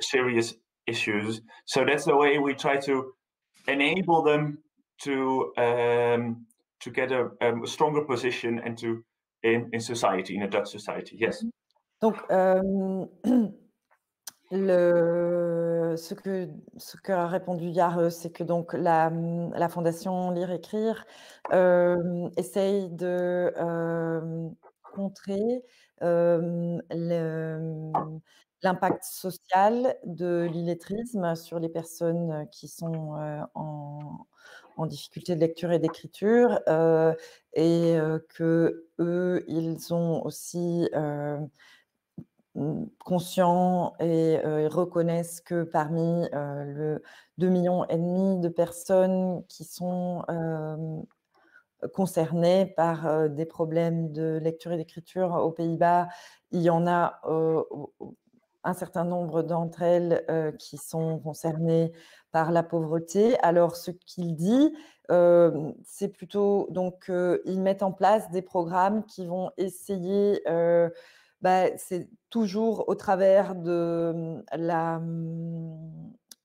serious issues. So that's the way we try to enable them to get a stronger position and to in society, in a Dutch society. Yes. Donc, ce que a répondu Jare, c'est que donc la Fondation Lire Écrire essaye de contrer l'impact social de l'illettrisme sur les personnes qui sont en difficulté de lecture et d'écriture, et que eux, ils ont aussi conscients et reconnaissent que parmi le 2,5 millions de personnes qui sont concernées par des problèmes de lecture et d'écriture aux Pays-Bas, il y en a un certain nombre d'entre elles qui sont concernées par la pauvreté. Alors, ce qu'il dit, c'est plutôt, donc, ils mettent en place des programmes qui vont essayer, c'est toujours au travers de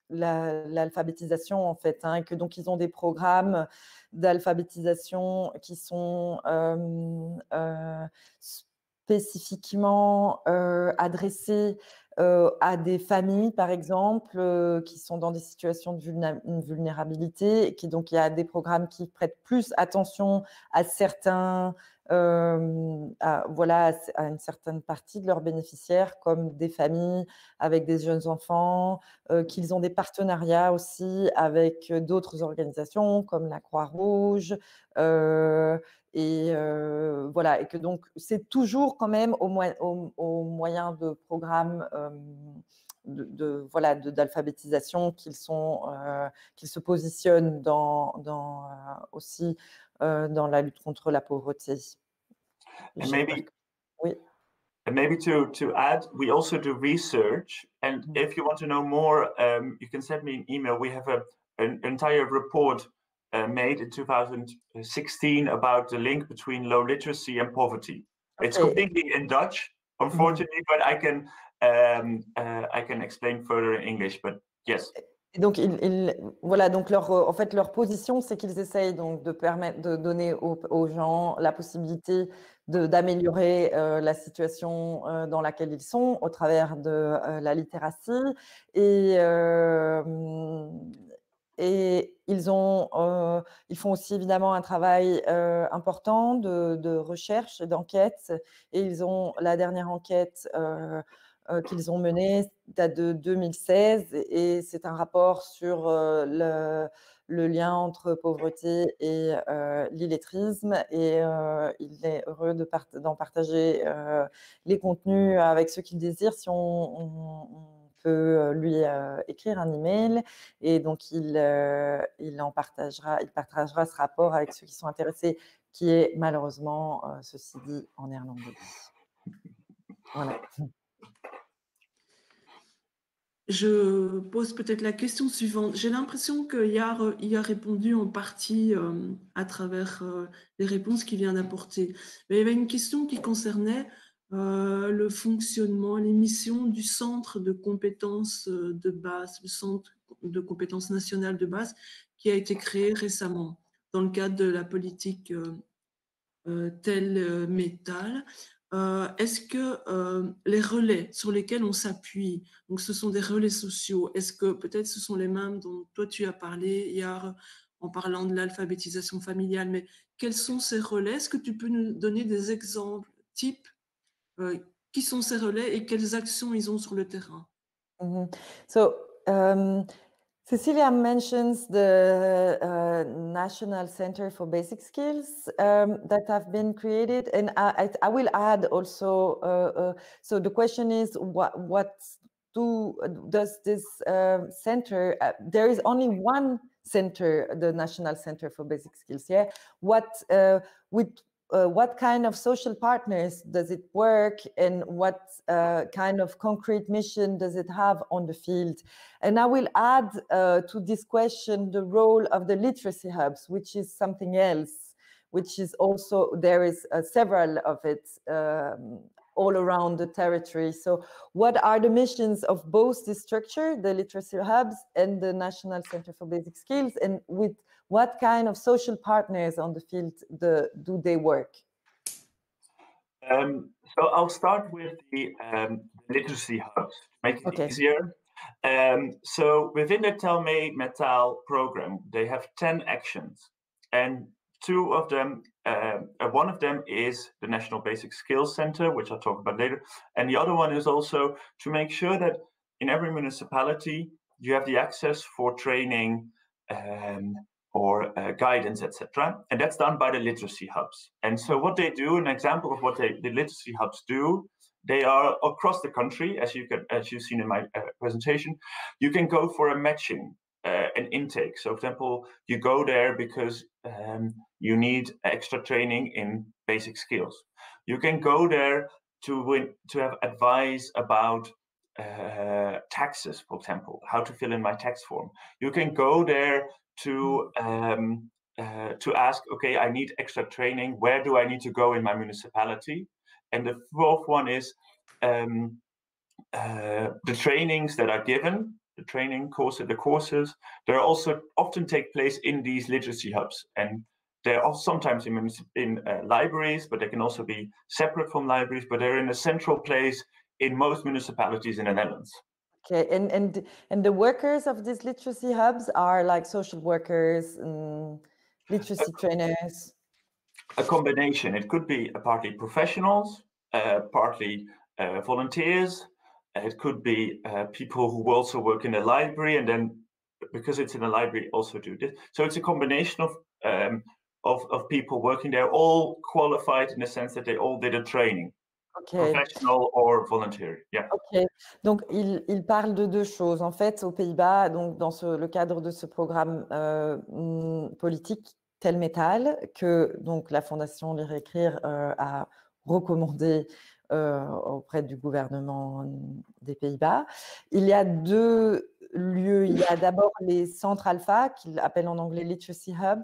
l'alphabétisation, en fait, et que donc, ils ont des programmes d'alphabétisation qui sont spécifiquement adressés à des familles, par exemple, qui sont dans des situations de vulnérabilité, et donc il y a des programmes qui prêtent plus attention à certains, à une certaine partie de leurs bénéficiaires, comme des familles avec des jeunes enfants, qu'ils ont des partenariats aussi avec d'autres organisations comme la Croix-Rouge, et que donc c'est toujours quand même au moyen de programmes d'alphabétisation qu'ils se positionnent aussi dans la lutte contre la pauvreté. And maybe to add, we also do research, and if you want to know more, you can send me an email. We have an entire report made in 2016 about the link between low literacy and poverty. Okay. It's completely in Dutch, unfortunately, but I can explain further in English. But yes. Et donc, voilà, donc en fait, leur position, c'est qu'ils essayent donc de donner aux gens la possibilité d'améliorer la situation dans laquelle ils sont au travers de la littératie. Et ils font aussi évidemment un travail important de recherche et d'enquête. Et ils ont la dernière enquête qu'ils ont menée date de 2016 et c'est un rapport sur le lien entre pauvreté et l'illettrisme. Et il est heureux d'en partager les contenus avec ceux qui le désirent si on peut lui écrire un email et donc il partagera ce rapport avec ceux qui sont intéressés, qui est malheureusement, ceci dit, en néerlandais. Voilà. Je pose peut-être la question suivante. J'ai l'impression que Yar y a répondu en partie à travers les réponses qu'il vient d'apporter. Mais il y avait une question qui concernait le fonctionnement, les missions du centre de compétences de base, le centre de compétences nationales de base qui a été créé récemment dans le cadre de la politique tel métal. Est-ce que les relais sur lesquels on s'appuie, donc ce sont des relais sociaux, est-ce que peut-être ce sont les mêmes dont toi tu as parlé hier en parlant de l'alphabétisation familiale, mais quels sont ces relais? Est-ce que tu peux nous donner des exemples types qui sont ces relais et quelles actions ils ont sur le terrain? Cecilia mentions the National Center for Basic Skills that have been created, and I will add also. So the question is, what does this center? There is only one center, the National Center for Basic Skills. Yeah, what kind of social partners does it work, and what kind of concrete mission does it have on the field? And I will add to this question the role of the literacy hubs, which is something else, which is also, there is several of it all around the territory. So what are the missions of both this structure, the literacy hubs and the National Center for Basic Skills, and with what kind of social partners on the field do they work? So I'll start with the literacy hubs, to make it easier. So within the Telme Metal program, they have 10 actions, and two of them, one of them is the National Basic Skills Center, which I'll talk about later. And the other one is also to make sure that in every municipality, you have the access for training or guidance, etc. And that's done by the literacy hubs. And so what they do, an example of what the literacy hubs do, they are across the country, as you've seen in my presentation. You can go for a matching, an intake. So, for example, you go there because you need extra training in basic skills. You can go there to have advice about taxes, for example, how to fill in my tax form. You can go there to ask, okay, I need extra training. Where do I need to go in my municipality? And the fourth one is the trainings that are given, the training courses, the courses, they also often take place in these literacy hubs. And they're also sometimes in libraries, but they can also be separate from libraries, but they're in a central place in most municipalities in the Netherlands. Okay, and the workers of these literacy hubs are like social workers and literacy trainers? A combination. It could be partly professionals, partly volunteers. It could be people who also work in a library, and then because it's in a library, also do this. So it's a combination of people working there, all qualified in the sense that they all did a training. Okay. Professional or voluntary. Yeah. Ok. Donc, il parle de deux choses. En fait, aux Pays-Bas, donc dans le cadre de ce programme politique Tel Métal, que donc la Fondation Lire Écrire a recommandé auprès du gouvernement des Pays-Bas, il y a deux lieux. Il y a d'abord les centres alpha, qu'ils appellent en anglais literacy hubs,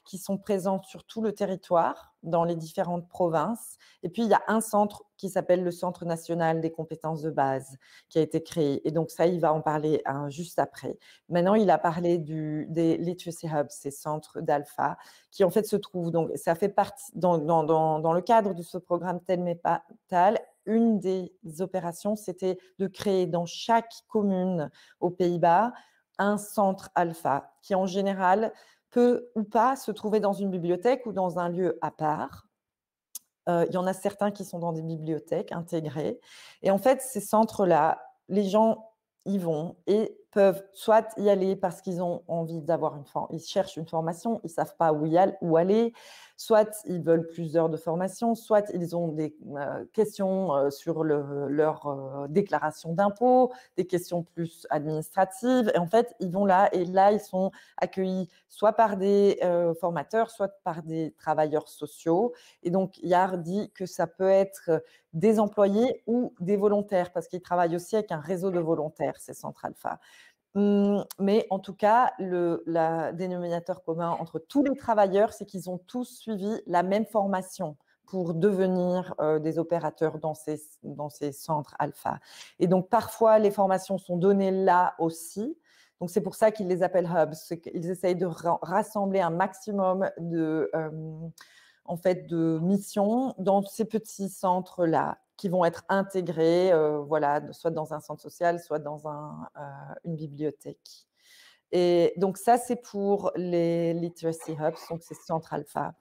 qui sont présents sur tout le territoire, dans les différentes provinces. Et puis, il y a un centre qui s'appelle le Centre national des compétences de base, qui a été créé. Et donc, ça, il va en parler juste après. Maintenant, il a parlé des literacy hubs, ces centres d'alpha, qui en fait se trouvent, donc ça fait partie, dans le cadre de ce programme Tel-Métal, une des opérations, c'était de créer dans chaque commune aux Pays-Bas un centre alpha qui, en général, peut ou pas se trouver dans une bibliothèque ou dans un lieu à part. Il y en a certains qui sont dans des bibliothèques intégrées. Et en fait, ces centres-là, les gens y vont et peuvent soit y aller parce qu'ils ont envie d'avoir ils cherchent une formation, ils ne savent pas où aller, soit ils veulent plus d'heures de formation, soit ils ont des questions sur leur déclaration d'impôt, des questions plus administratives. Et en fait, ils vont là et là, ils sont accueillis soit par des formateurs, soit par des travailleurs sociaux. Et donc, Yar dit que ça peut être des employés ou des volontaires, parce qu'ils travaillent aussi avec un réseau de volontaires, ces centres alpha. Mais en tout cas, le dénominateur commun entre tous les travailleurs, c'est qu'ils ont tous suivi la même formation pour devenir des opérateurs dans ces centres alpha. Et donc, parfois, les formations sont données là aussi. Donc, c'est pour ça qu'ils les appellent hubs. Ils essayent de rassembler un maximum de missions dans ces petits centres-là, qui vont être intégrés, soit dans un centre social, soit dans une bibliothèque. Et donc, ça, c'est pour les literacy hubs, donc c'est centre alpha.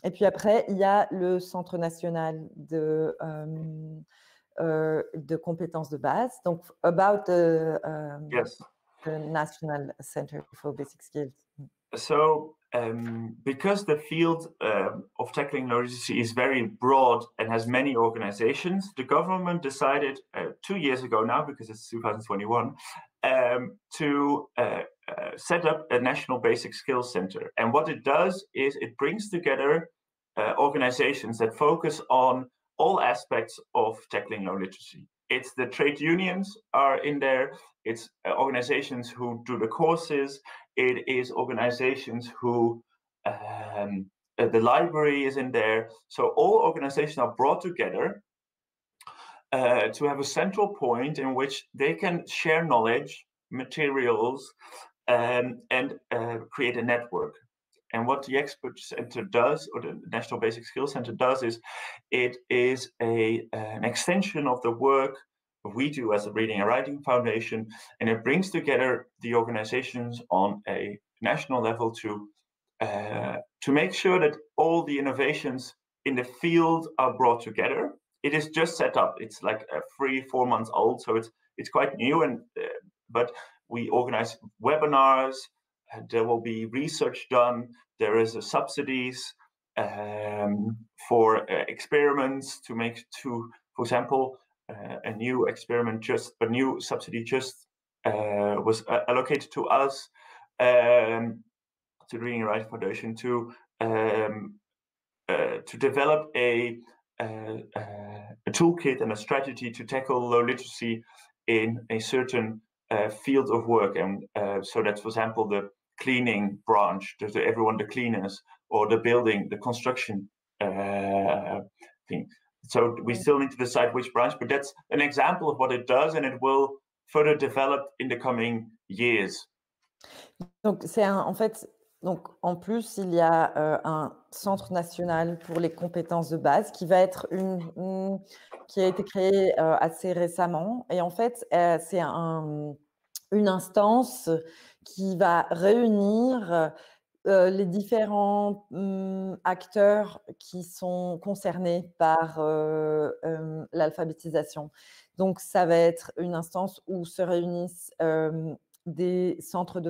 Et puis après, il y a le Centre national de compétences de base. Donc, about the National Center for Basic Skills. So, because the field of tackling low literacy is very broad and has many organizations, the government decided 2 years ago now, because it's 2021, to set up a National Basic Skills Center. And what it does is it brings together organizations that focus on all aspects of tackling low literacy. It's the trade unions are in there. It's organizations who do the courses. It is organizations who, the library is in there. So all organizations are brought together to have a central point in which they can share knowledge, materials, and create a network. And what the Expert Center does, or the National Basic Skills Center does, is it is an extension of the work we do as a Reading and Writing Foundation, and it brings together the organizations on a national level to make sure that all the innovations in the field are brought together. It is just set up. It's like 3-4 months old, so it's quite new. And but we organize webinars. There will be research done. There is subsidies for experiments for example, a new subsidy was allocated to us, to Reading and Writing Foundation, to develop a toolkit and a strategy to tackle low literacy in a certain field of work. And so that's, for example, the cleaning branch, everyone, the cleaners, or the construction thing. So we still need to decide which branch, but that's an example of what it does, and it will further develop in the coming years. Donc, donc, en plus, il y a un centre national pour les compétences de base qui va être qui a été créé assez récemment. Et en fait, c'est une instance qui va réunir les différents acteurs qui sont concernés par l'alphabétisation. Donc, ça va être une instance où se réunissent des centres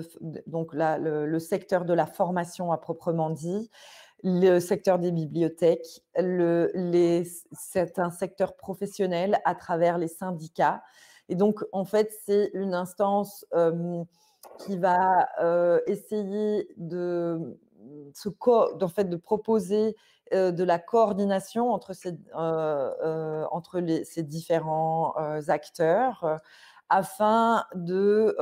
donc le secteur de la formation à proprement dit, le secteur des bibliothèques, c'est un secteur professionnel à travers les syndicats. Et donc, en fait, c'est une instance qui va essayer de proposer de la coordination entre ces différents acteurs, afin de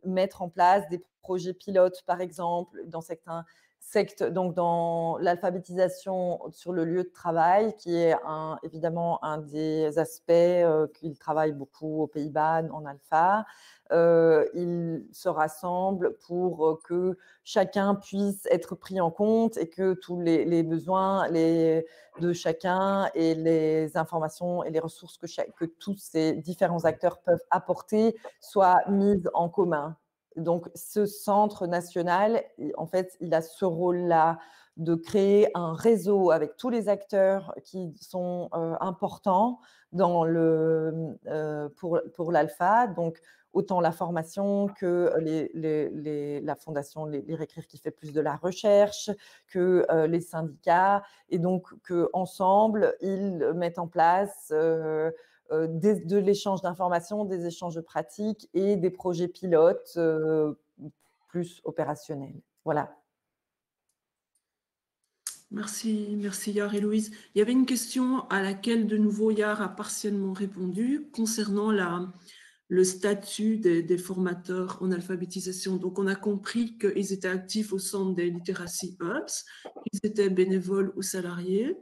mettre en place des projets pilotes, par exemple, dans certains secteurs, donc dans l'alphabétisation sur le lieu de travail, qui est évidemment un des aspects qu'ils travaillent beaucoup aux Pays-Bas en alpha. Ils se rassemblent pour que chacun puisse être pris en compte et que tous les besoins de chacun et les informations et les ressources que tous ces différents acteurs peuvent apporter soient mises en commun. Donc, ce centre national, en fait, il a ce rôle-là de créer un réseau avec tous les acteurs qui sont importants pour l'alpha. Donc, autant la formation que la fondation Les Réécrire qui fait plus de la recherche, que les syndicats. Et donc, qu'ensemble, ils mettent en place de l'échange d'informations, des échanges de pratiques et des projets pilotes plus opérationnels. Voilà. Merci Yar et Louise. Il y avait une question à laquelle de nouveau Yar a partiellement répondu concernant le statut des formateurs en alphabétisation. Donc, on a compris qu'ils étaient actifs au centre des Literacy Hubs, qu'ils étaient bénévoles ou salariés.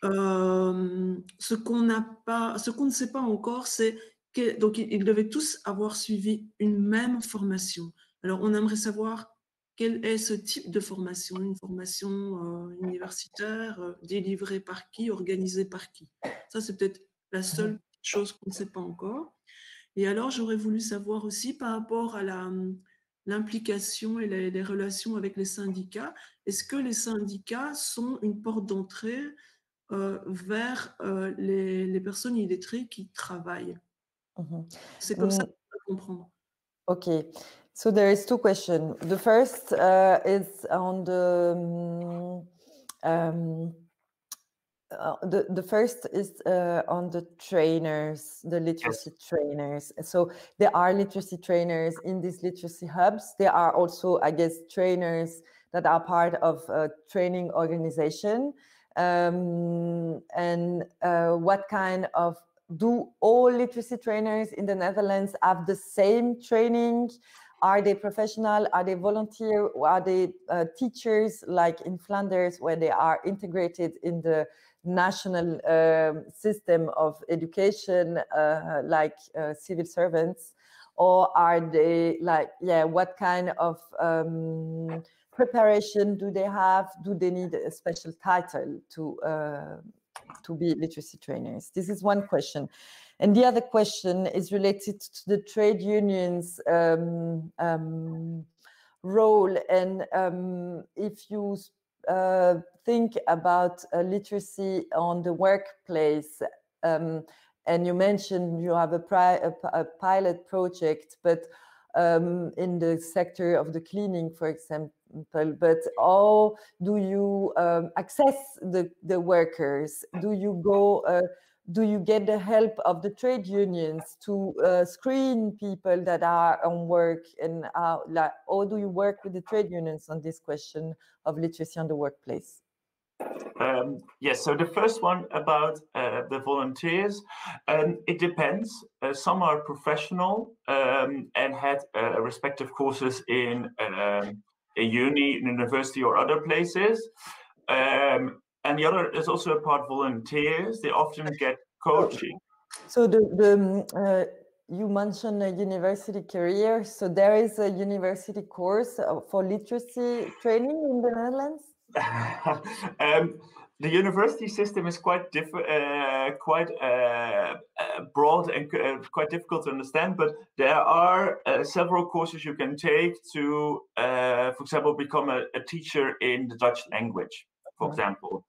Ce qu'on ne sait pas encore, c'est donc ils devaient tous avoir suivi une même formation. Alors, on aimerait savoir quel est ce type de formation, une formation universitaire, délivrée par qui, organisée par qui. Ça, c'est peut-être la seule chose qu'on ne sait pas encore. Et alors, j'aurais voulu savoir aussi par rapport à l'implication et les relations avec les syndicats, est-ce que les syndicats sont une porte d'entrée vers les personnes illettrées qui travaillent? C'est comme ça qu'on peut comprendre. Okay, so there is two questions. The first is on the first is on the trainers, the literacy trainers. So there are literacy trainers in these literacy hubs. There are also, I guess, trainers that are part of a training organization. What kind of, do all literacy trainers in the Netherlands have the same training? Are they professional? Are they volunteer? Are they teachers like in Flanders where they are integrated in the national system of education like civil servants? Or are they like, what kind of preparation do they have? Do they need a special title to be literacy trainers? This is one question. And the other question is related to the trade unions role. And if you think about literacy on the workplace, and you mentioned you have a pilot project, but in the sector of the cleaning, for example, but how do you access the workers? Do you go, do you get the help of the trade unions to screen people that are on work? And how do you work with the trade unions on this question of literacy on the workplace? Yes, so the first one about the volunteers, it depends. Some are professional and had respective courses in a university or other places. And the other is also a part volunteers. They often get coaching. So you mentioned a university career. So there is a university course for literacy training in the Netherlands? The university system is quite broad and quite difficult to understand, but there are several courses you can take to, for example, become a teacher in the Dutch language, for example.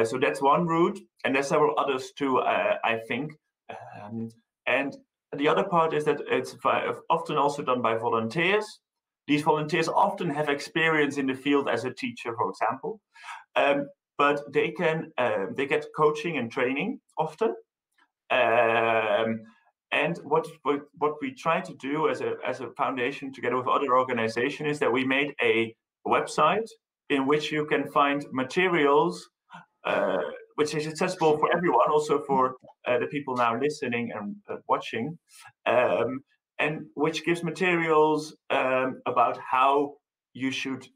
So that's one route, and there's several others too, I think. And the other part is that it's often also done by volunteers. These volunteers often have experience in the field as a teacher, for example, but they get coaching and training often. And what we try to do as a foundation, together with other organizations, is that we made a website in which you can find materials which is accessible for everyone, also for the people now listening and watching, and which gives materials about how you should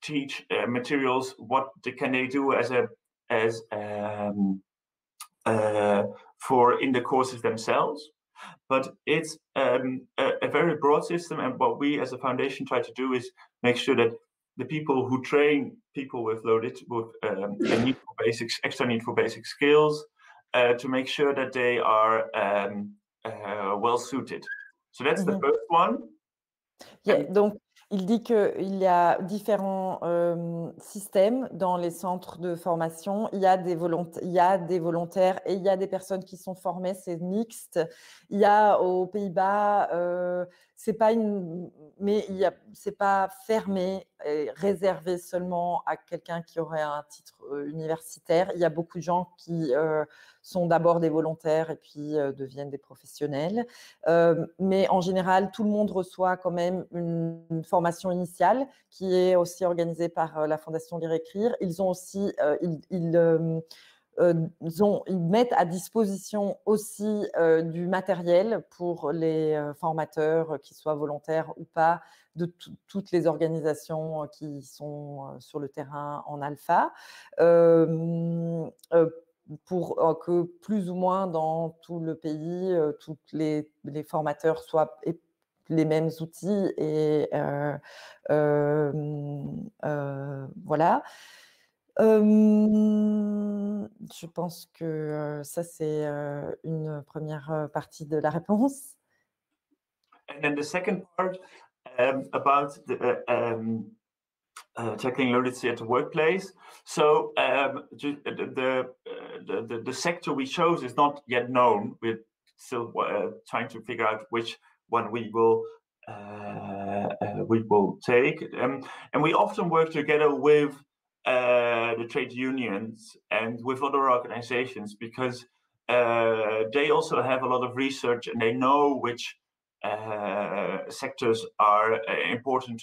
teach materials. What can they do for in the courses themselves? But it's a very broad system, and what we as a foundation try to do is make sure that the people who train people with a need for basics, extra need for basic skills, to make sure that they are well suited. So that's the first one. Yeah, donc, il dit qu'il y a différents systèmes dans les centres de formation. Il y a des volontaires et il y a des personnes qui sont formées, c'est mixte. Il y a aux Pays-Bas, c'est pas fermé, réservé seulement à quelqu'un qui aurait un titre universitaire. Il y a beaucoup de gens qui sont d'abord des volontaires et puis deviennent des professionnels. Mais en général, tout le monde reçoit quand même une formation initiale qui est aussi organisée par la Fondation Lire Écrire. Ils ont aussi, ils mettent à disposition aussi du matériel pour les formateurs, qu'ils soient volontaires ou pas, de toutes les organisations qui sont sur le terrain en alpha. Pour que plus ou moins dans tout le pays, tous les formateurs soient les mêmes outils et voilà. Je pense que ça, c'est une première partie de la réponse. And then the second part about tackling low literacy at the workplace. So the sector we chose is not yet known. We're still trying to figure out which one we will take. And we often work together with the trade unions and with other organizations because they also have a lot of research and they know which sectors are important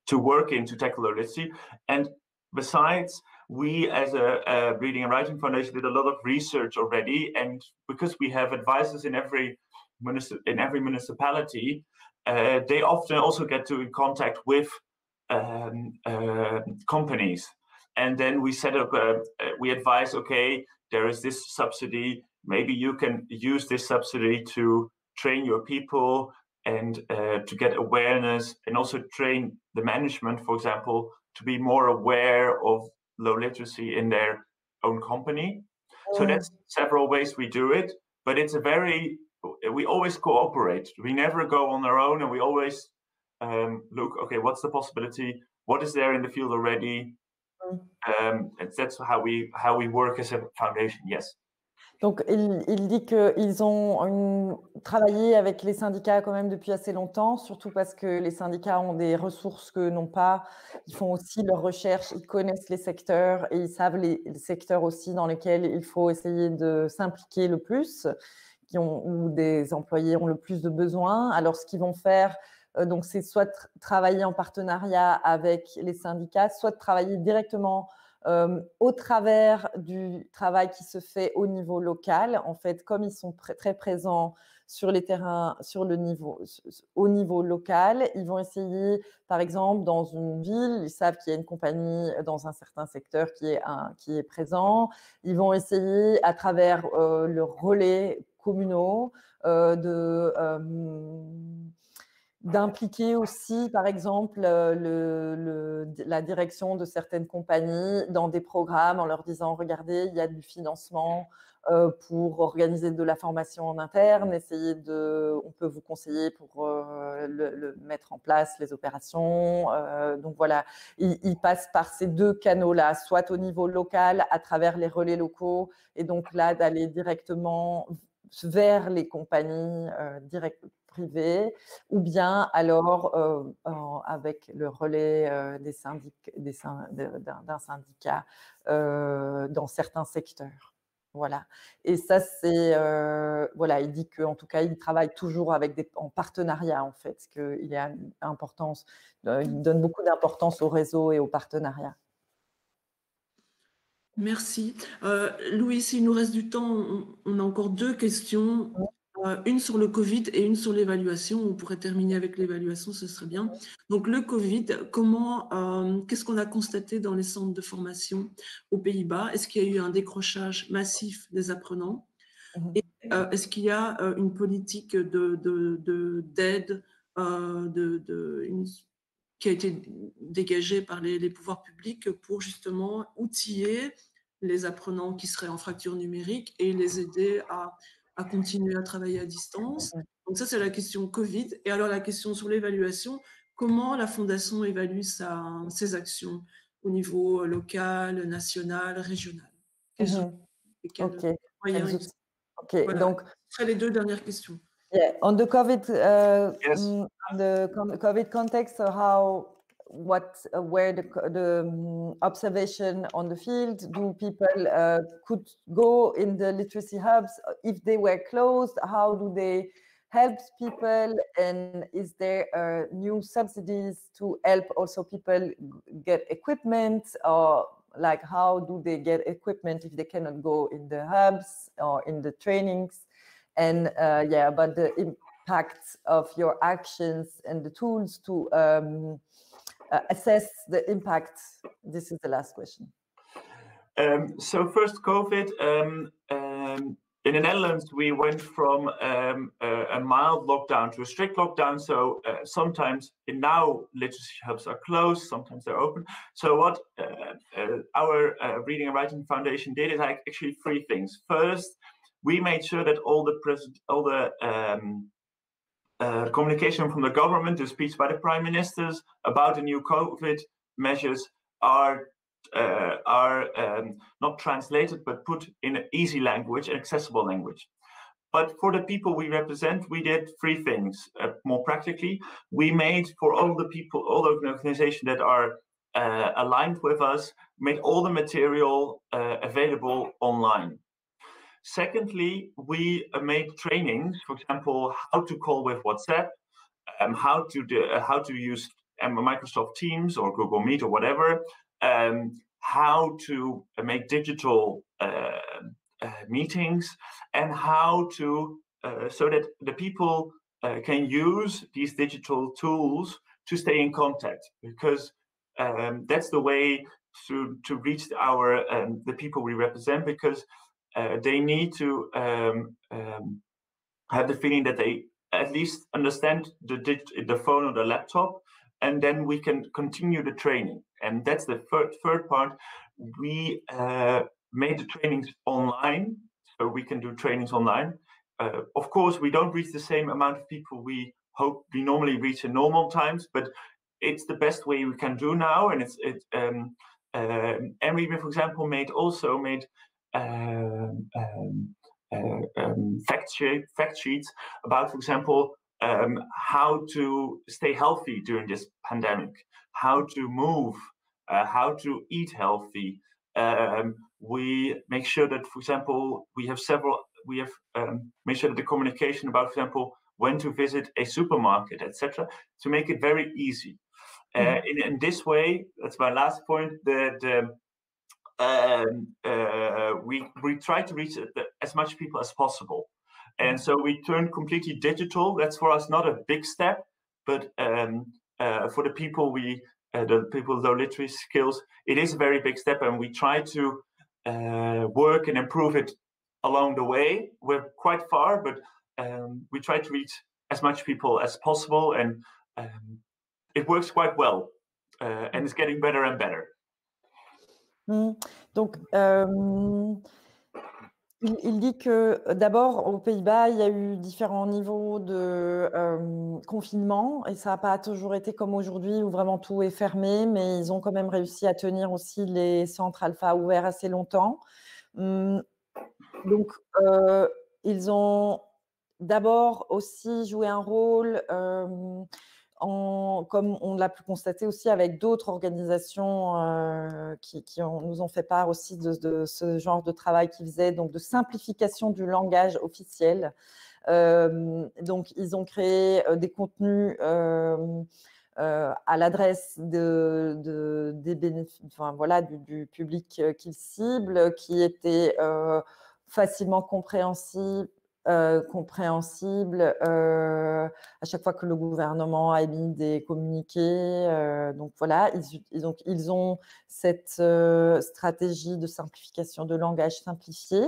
to work in to tackle low literacy. And besides, we as a Reading and Writing Foundation did a lot of research already, and because we have advisors in every municipality, they often also get to in contact with companies, and then we set up. We advise, okay, there is this subsidy. Maybe you can use this subsidy to train your people and to get awareness, and also train the management, for example, to be more aware of low literacy in their own company. So that's several ways we do it, but we always cooperate. We never go on our own, and we always look, okay, what's the possibility? What is there in the field already? That's how we work as a foundation, yes. Donc, il dit qu'ils ont travaillé avec les syndicats quand même depuis assez longtemps, surtout parce que les syndicats ont des ressources que n'ont pas. Ils font aussi leurs recherches, ils connaissent les secteurs et ils savent les secteurs aussi dans lesquels il faut essayer de s'impliquer le plus, où des employés ont le plus de besoins. Alors, ce qu'ils vont faire, donc, c'est soit travailler en partenariat avec les syndicats, soit travailler directement au travers du travail qui se fait au niveau local. En fait, comme ils sont très présents sur les terrains, au niveau local, ils vont essayer, par exemple, dans une ville, ils savent qu'il y a une compagnie dans un certain secteur qui est présent. Ils vont essayer, à travers le relais communaux, d'impliquer aussi, par exemple, la direction de certaines compagnies dans des programmes en leur disant, regardez, il y a du financement pour organiser de la formation en interne, on peut vous conseiller pour le mettre en place, les opérations. Donc voilà, ils passent par ces deux canaux-là, soit au niveau local, à travers les relais locaux, et donc là, d'aller directement vers les compagnies privées, ou bien alors avec le relais d'un syndicat dans certains secteurs. Voilà. Et ça, c'est voilà, il dit qu'en tout cas, il travaille toujours en partenariat, en fait, qu'il y a importance, il donne beaucoup d'importance au réseau et au partenariat. Merci. Louis, s'il nous reste du temps, on a encore 2 questions. Une sur le Covid et une sur l'évaluation. On pourrait terminer avec l'évaluation, ce serait bien. Donc, le Covid, qu'est-ce qu'on a constaté dans les centres de formation aux Pays-Bas? Est-ce qu'il y a eu un décrochage massif des apprenants? Et est-ce qu'il y a une politique d'aide qui a été dégagée par les pouvoirs publics pour justement outiller les apprenants qui seraient en fracture numérique et les aider à continuer à travailler à distance? Donc ça, c'est la question Covid. Et alors la question sur l'évaluation, comment la Fondation évalue ses actions au niveau local, national, régional? Ok. Moyens? Okay, voilà. donc ce seraient les 2 dernières questions. Yeah, on the COVID, Yes. the COVID context, so where the observation on the field, do people could go in the literacy hubs if they were closed? How do they help people? And is there new subsidies to help also people get equipment, or like how do they get equipment if they cannot go in the hubs or in the trainings? And about the impact of your actions and the tools to assess the impact. This is the last question. So first, COVID. In the Netherlands, we went from a mild lockdown to a strict lockdown. So sometimes now literacy hubs are closed, sometimes they're open. So what our Reading and Writing Foundation did is actually 3 things. First, we made sure that all the communication from the government, the speech by the prime ministers about the new COVID measures are not translated, but put in an easy language, an accessible language. But for the people we represent, we did 3 things. More practically, we made for all the people, all the organizations that are aligned with us, made all the material available online. Secondly, we made trainings, for example, how to call with WhatsApp, how to use Microsoft Teams or Google Meet or whatever, how to make digital meetings, and how to so that the people can use these digital tools to stay in contact, because that's the way to reach the people we represent, because they need to have the feeling that they at least understand the phone or the laptop, and then we can continue the training. And that's the third part. We made the trainings online, so we can do trainings online. Of course, we don't reach the same amount of people we normally reach in normal times, but it's the best way we can do now. And and we, for example, made fact sheets about, for example, how to stay healthy during this pandemic, how to move, how to eat healthy. We make sure that, for example, we have made sure that the communication about, for example, when to visit a supermarket, etc., to make it very easy. In this way, that's my last point. We try to reach as much people as possible, and so we turned completely digital. That's for us not a big step, but for the people with low literacy skills, it is a very big step, and we try to work and improve it along the way. We're quite far, but we try to reach as much people as possible, and it works quite well, and it's getting better and better. Donc, il dit que d'abord, aux Pays-Bas, il y a eu différents niveaux de confinement, et ça n'a pas toujours été comme aujourd'hui où vraiment tout est fermé, mais ils ont quand même réussi à tenir aussi les centres alpha ouverts assez longtemps. Donc, ils ont d'abord aussi joué un rôle comme on l'a pu constater aussi avec d'autres organisations qui nous ont fait part aussi de ce genre de travail qu'ils faisaient, donc de simplification du langage officiel. Donc, ils ont créé des contenus à l'adresse du public qu'ils ciblent, qui était facilement compréhensible à chaque fois que le gouvernement a émis des communiqués. Donc voilà, ils ont cette stratégie de simplification, de langage simplifié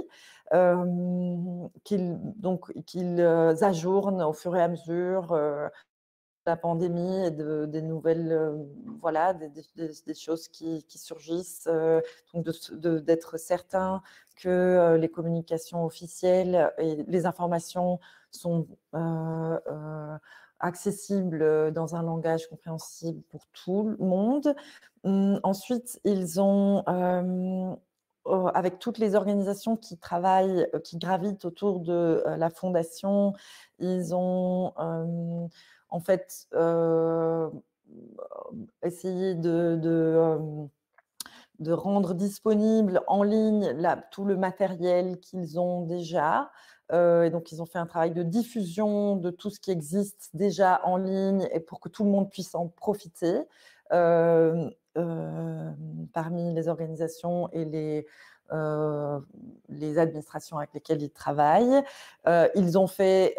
qu'ils ajournent au fur et à mesure la pandémie et des nouvelles, des choses qui surgissent. Donc d'être certain que les communications officielles et les informations sont accessibles dans un langage compréhensible pour tout le monde. Ensuite, ils ont, avec toutes les organisations qui travaillent, qui gravitent autour de la fondation, ils ont en fait essayé de rendre disponible en ligne tout le matériel qu'ils ont déjà. Et donc, ils ont fait un travail de diffusion de tout ce qui existe déjà en ligne et pour que tout le monde puisse en profiter parmi les organisations et les administrations avec lesquelles ils travaillent. Ils ont fait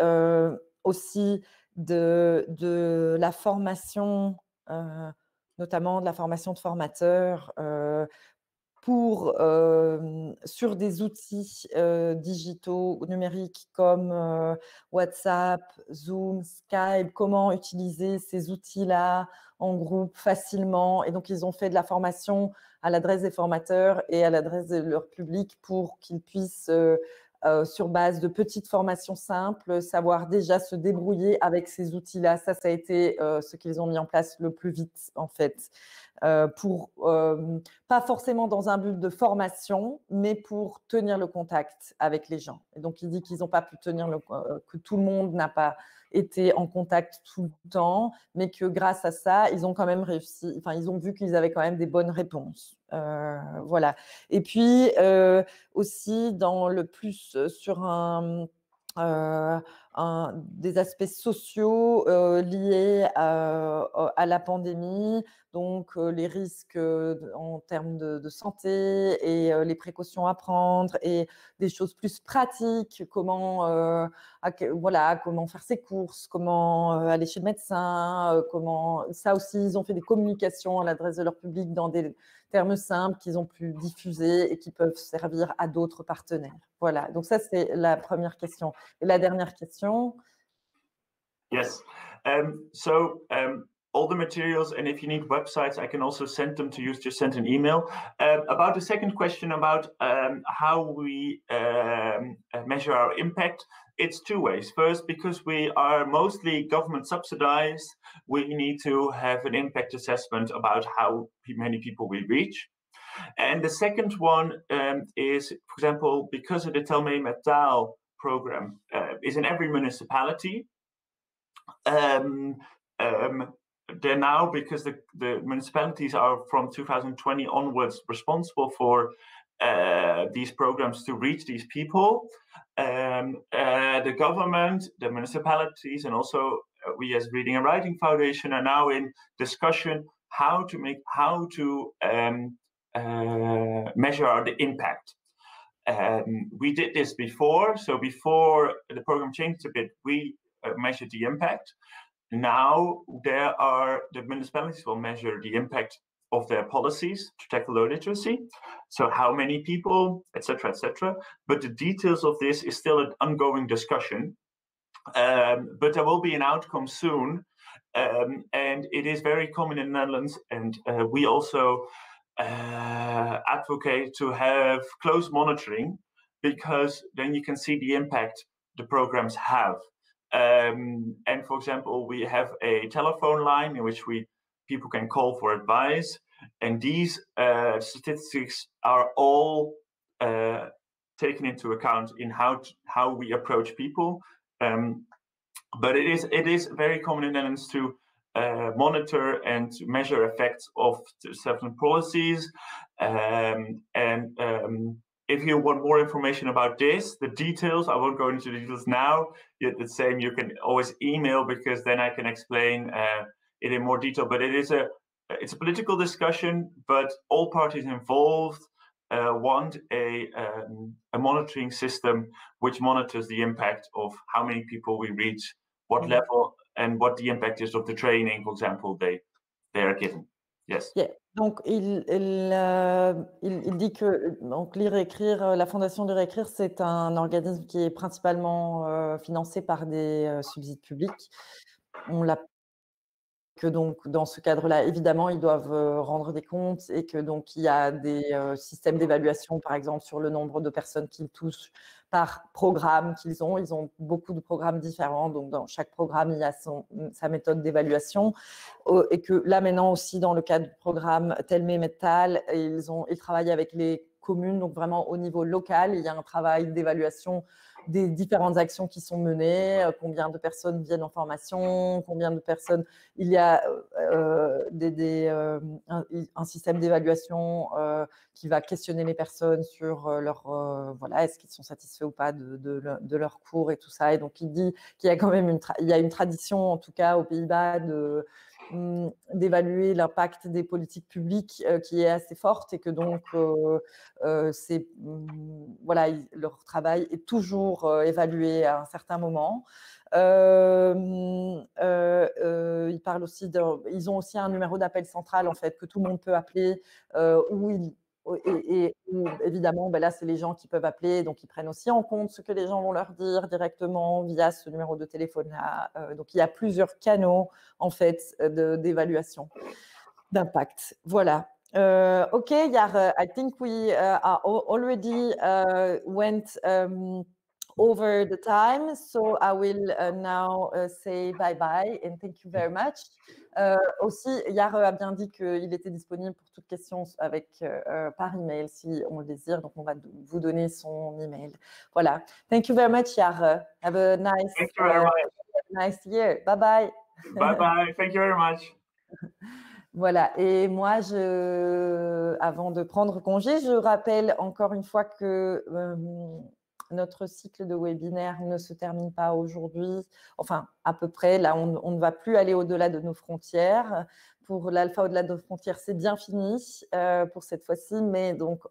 aussi de la formation, notamment de la formation de formateurs sur des outils digitaux, numériques comme WhatsApp, Zoom, Skype, comment utiliser ces outils-là en groupe facilement. Et donc, ils ont fait de la formation à l'adresse des formateurs et à l'adresse de leur public pour qu'ils puissent, sur base de petites formations simples, savoir déjà se débrouiller avec ces outils-là. Ça a été ce qu'ils ont mis en place le plus vite, en fait. Pas forcément dans un but de formation, mais pour tenir le contact avec les gens. Et donc, il dit qu'ils n'ont pas pu que tout le monde n'a pas été en contact tout le temps, mais que grâce à ça, ils ont quand même réussi, enfin, ils ont vu qu'ils avaient quand même des bonnes réponses. Voilà. Et puis, aussi, sur des aspects sociaux liés à la pandémie, donc les risques en termes de santé et les précautions à prendre et des choses plus pratiques, comment faire ses courses, comment aller chez le médecin, ça aussi, ils ont fait des communications à l'adresse de leur public dans des termes simples qu'ils ont pu diffuser et qui peuvent servir à d'autres partenaires. Voilà, donc ça, c'est la première question. Et la dernière question. Yes. All the materials, and if you need websites, I can also send them to you. Just send an email. About the second question about how we measure our impact, it's two ways. First, because we are mostly government subsidized, we need to have an impact assessment about how many people we reach. And the second one is, for example, because of the Tel Me Met Taal program is in every municipality. They're now, because the municipalities are from 2020 onwards responsible for these programs to reach these people. The government, the municipalities, and also we as Reading and Writing Foundation are now in discussion how to measure the impact. We did this before, so before the program changed a bit, we measured the impact. Now the municipalities will measure the impact of their policies to tackle low literacy. So how many people, etc., etc. But the details of this is still an ongoing discussion. But there will be an outcome soon, and it is very common in the Netherlands. And we also advocate to have close monitoring, because then you can see the impact the programs have. And for example, we have a telephone line in which people can call for advice, and these statistics are all taken into account in how we approach people. But it is very common in the Netherlands to monitor and to measure effects of certain policies. If you want more information about this, the details, I won't go into the details now. Yet the same, you can always email, because then I can explain it in more detail, but it's a political discussion, but all parties involved want a monitoring system which monitors the impact of how many people we reach, what level, and what the impact is of the training, for example, they are given. Yes. Yeah. Donc, il dit que donc, Lire Écrire, la Fondation Lire Écrire, c'est un organisme qui est principalement financé par des subsides publics. On l'a que donc, dans ce cadre-là, évidemment, ils doivent rendre des comptes et que donc, il y a des systèmes d'évaluation, par exemple, sur le nombre de personnes qu'ils touchent par programme qu'ils ont. Ils ont beaucoup de programmes différents, donc dans chaque programme, il y a sa méthode d'évaluation. Et que là, maintenant aussi, dans le cadre du programme Telme Metal, ils travaillent avec les communes, donc vraiment au niveau local. Il y a un travail d'évaluation des différentes actions qui sont menées, combien de personnes viennent en formation, combien de personnes… Il y a un système d'évaluation qui va questionner les personnes sur voilà, est-ce qu'ils sont satisfaits ou pas de leur cours et tout ça. Et donc, il dit qu'il y a quand même une tradition, en tout cas aux Pays-Bas, d'évaluer l'impact des politiques publiques qui est assez forte et que donc voilà, leur travail est toujours évalué à un certain moment. Ils parlent aussi ils ont aussi un numéro d'appel central en fait que tout le monde peut appeler où évidemment, là, c'est les gens qui peuvent appeler, donc ils prennent aussi en compte ce que les gens vont leur dire directement via ce numéro de téléphone-là. Donc, il y a plusieurs canaux, en fait, d'évaluation d'impact. Voilà. Okay, Jare, I think we already went over the time, so I will now say bye-bye and thank you very much. Aussi, Jare a bien dit qu'il était disponible pour toute question par email si on le désire, donc on va vous donner son email. Voilà. Thank you very much, Jare. Have a nice, Thank you very much. Nice year. Bye-bye. Bye-bye. Thank you very much. Voilà, et moi, avant de prendre congé, je rappelle encore une fois que notre cycle de webinaire ne se termine pas aujourd'hui, enfin à peu près, là on ne va plus aller au-delà de nos frontières. Pour l'Alpha au-delà de nos frontières, c'est bien fini pour cette fois-ci, mais donc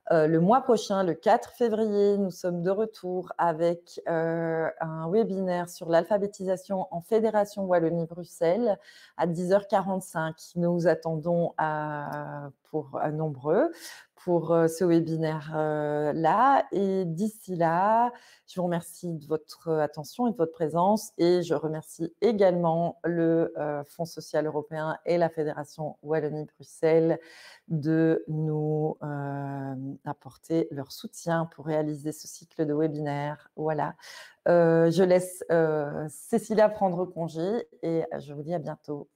le mois prochain, le 4 février, nous sommes de retour avec un webinaire sur l'alphabétisation en Fédération Wallonie-Bruxelles à 10h45. Nous vous attendons nombreux pour ce webinaire-là. Et d'ici là, je vous remercie de votre attention et de votre présence. Et je remercie également le Fonds social européen et la Fédération Wallonie-Bruxelles de nous apporter leur soutien pour réaliser ce cycle de webinaire. Voilà. Je laisse Cécilia prendre congé et je vous dis à bientôt.